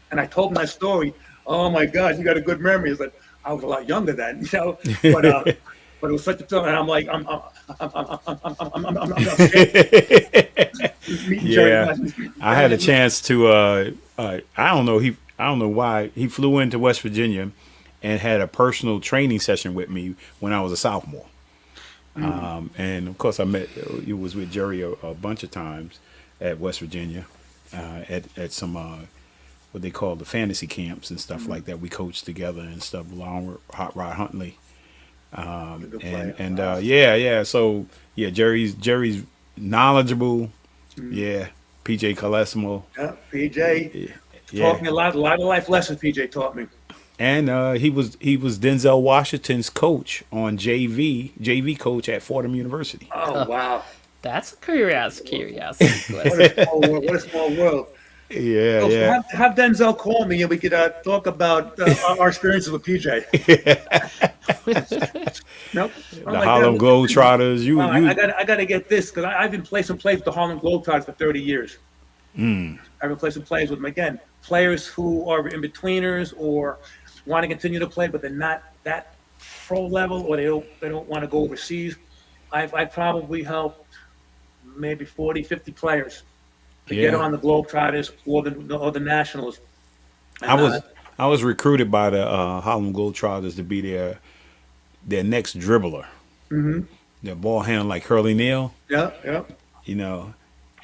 And I told him that story. Oh my God, you got a good memory. It's like I was a lot younger then, you know. But it was such a time, and I'm like, I'm
yeah. I had a chance to. I don't know. I don't know why he flew into West Virginia and had a personal training session with me when I was a sophomore. And of course, I met. He was with Jerry a bunch of times at West Virginia, at some what they call the fantasy camps and stuff like that. We coached together and stuff along with Hot Rod Huntley. Yeah. So yeah, Jerry's knowledgeable. Yeah, PJ Kalesimo.
Yeah, PJ taught me a lot of life lessons. PJ taught me.
And he was Denzel Washington's coach on JV coach at Fordham University.
Oh wow,
that's a curiosity.
What a small world.
Yeah,
so
yeah.
Have Denzel call me and we could talk about our experiences with PJ. Nope.
The Harlem Globetrotters.
I got to get this because I've been playing some plays with the Harlem Globetrotters for 30 years. I've been playing some plays with them again. Players who are in betweeners or want to continue to play, but they're not that pro level, or they don't want to go overseas. I probably helped maybe 40, 50 players to get on the Globetrotters or the Nationals. And,
I was recruited by the Harlem Globetrotters to be their next dribbler. Their ball handler like Hurley Neal.
Yeah.
You know,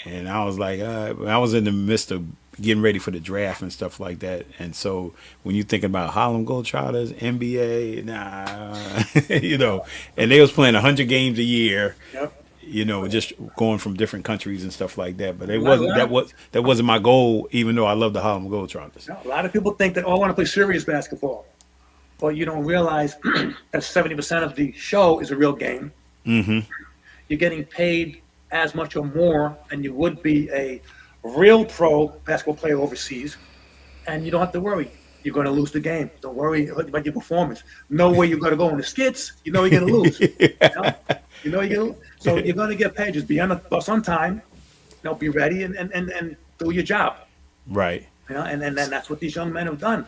and I was like, I was in the midst of getting ready for the draft and stuff like that. And so when you think about Harlem Globetrotters, NBA, you know, and they was playing 100 games a year.
Yep.
You know, just going from different countries and stuff like that. But that wasn't my goal, even though I love the Harlem Globetrotters.
A lot of people think that, I want to play serious basketball. Well, you don't realize that 70% of the show is a real game.
Mm-hmm.
You're getting paid as much or more than you would be a real pro basketball player overseas, and you don't have to worry. You're going to lose the game. Don't worry about your performance. Know where you're going to go in the skits. You know you're going to lose. You know you're going to lose. So you're going to get paid. Just be on the bus on time. Be ready and do your job.
Right.
And that's what these young men have done.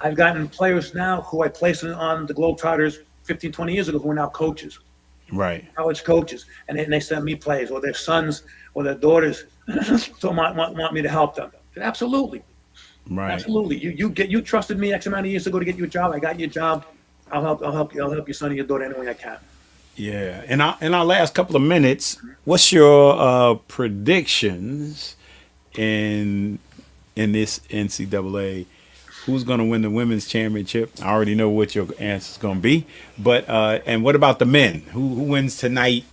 I've gotten players now who I placed on the Globetrotters 15, 20 years ago who are now coaches.
Right.
College coaches. And they send me players, or their sons or their daughters want me to help them. Absolutely.
Right.
Absolutely. You trusted me X amount of years ago to get you a job. I got you a job. I'll help you. I'll help your son or your daughter any way I can.
Yeah. In our last couple of minutes, what's your predictions in this NCAA? Who's going to win the women's championship? I already know what your answer is going to be. But and what about the men? Who wins tonight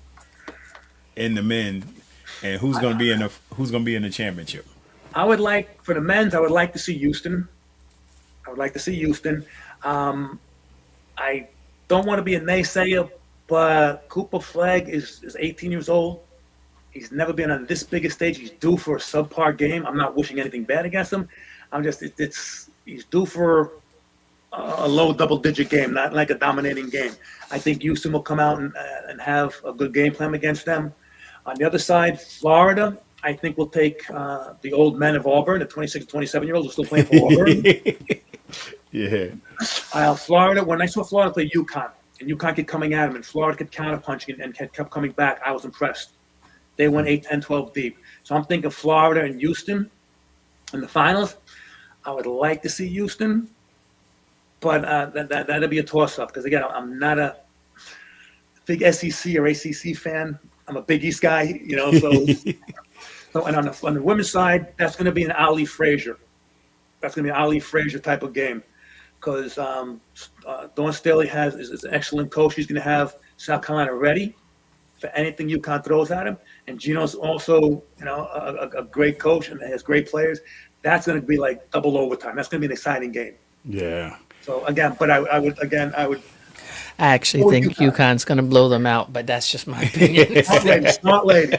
in the men? And who's going to be in the championship?
For the men's, I would like to see Houston. I don't want to be a naysayer, but Cooper Flagg is 18 years old. He's never been on this big a stage. He's due for a subpar game. I'm not wishing anything bad against him. He's due for a low double-digit game, not like a dominating game. I think Houston will come out and have a good game plan against them. On the other side, Florida, I think will take the old men of Auburn, the 26 and 27-year-olds who are still playing for Auburn.
Yeah.
Florida, when I saw Florida play UConn, and UConn kept coming at them, and Florida kept counterpunching and kept coming back, I was impressed. They went 8, 10, 12 deep. So I'm thinking Florida and Houston in the finals. I would like to see Houston, but that'll be a toss-up because, again, I'm not a big SEC or ACC fan. I'm a Big East guy, So and on the women's side, that's going to be an Ali Frazier. That's going to be an Ali Frazier type of game because Dawn Staley is an excellent coach. She's going to have South Carolina ready for anything UConn throws at him. And Gino's also, a great coach and has great players. That's going to be like double overtime. That's going to be an exciting game.
Yeah.
So again, but I would.
I actually think UConn's going to blow them out, but that's just my opinion.
Smart lady.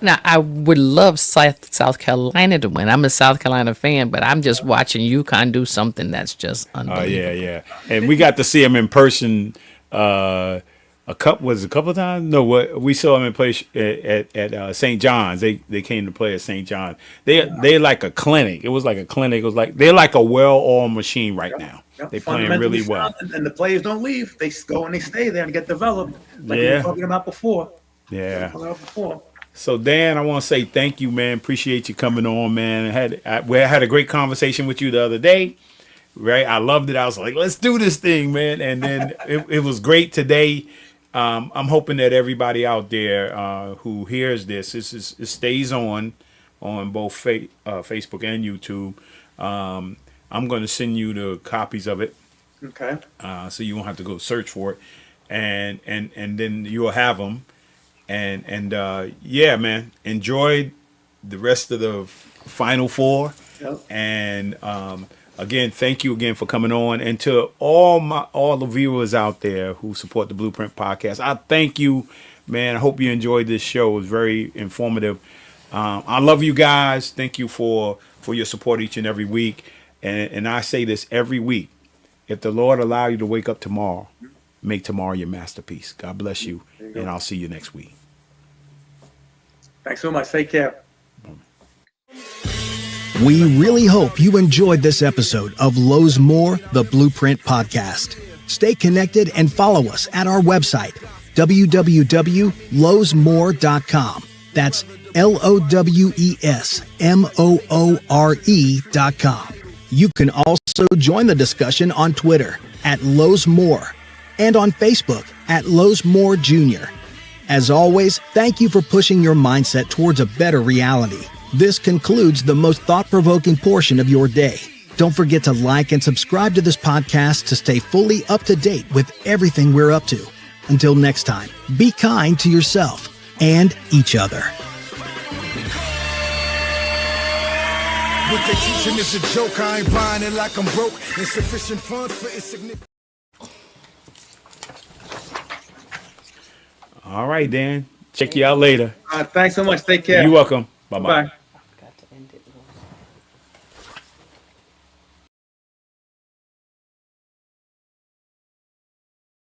Now I would love South Carolina to win. I'm a South Carolina fan, but I'm just watching UConn do something that's just unbelievable.
Yeah. And we got to see him in person a couple of times. No, we saw him in play at St. John's. They came to play at St. John's. They like a clinic. It was like a clinic. It was like they're like a well-oiled machine right now.
Yep.
They playing really well,
and the players don't leave. They go and they stay there and get developed, like we were talking about before.
Yeah. So Dan, I want to say thank you, man. Appreciate you coming on, man. I had a great conversation with you the other day. Right, I loved it. I was like, let's do this thing, man. And then it was great today. I'm hoping that everybody out there who hears this, it stays on both Facebook and YouTube. I'm going to send you the copies of it.
Okay.
So you won't have to go search for it, and then you'll have them. And yeah, man, enjoy the rest of the Final Four.
Yep.
And again, thank you again for coming on, and to all the viewers out there who support the Blueprint Podcast. I thank you, man. I hope you enjoyed this show. It was very informative. I love you guys. Thank you for your support each and every week. And I say this every week: if the Lord allow you to wake up tomorrow, make tomorrow your masterpiece. God bless you, and I'll see you next week.
Thanks so much. Take care.
We really hope you enjoyed this episode of Lowe's More, the Blueprint Podcast. Stay connected and follow us at our website, www.lowesmore.com. That's LOWESMOORE.com. You can also join the discussion on Twitter at Lowe's More and on Facebook at Lowe's More Jr. As always, thank you for pushing your mindset towards a better reality. This concludes the most thought-provoking portion of your day. Don't forget to like and subscribe to this podcast to stay fully up to date with everything we're up to. Until next time, be kind to yourself and each other.
What they teaching is a joke. I ain't buying it like I'm broke. Insufficient funds for insignificant.
All right, Dan. Check you out later.
Thanks so much. Take care.
You're welcome. Bye-bye.
Bye.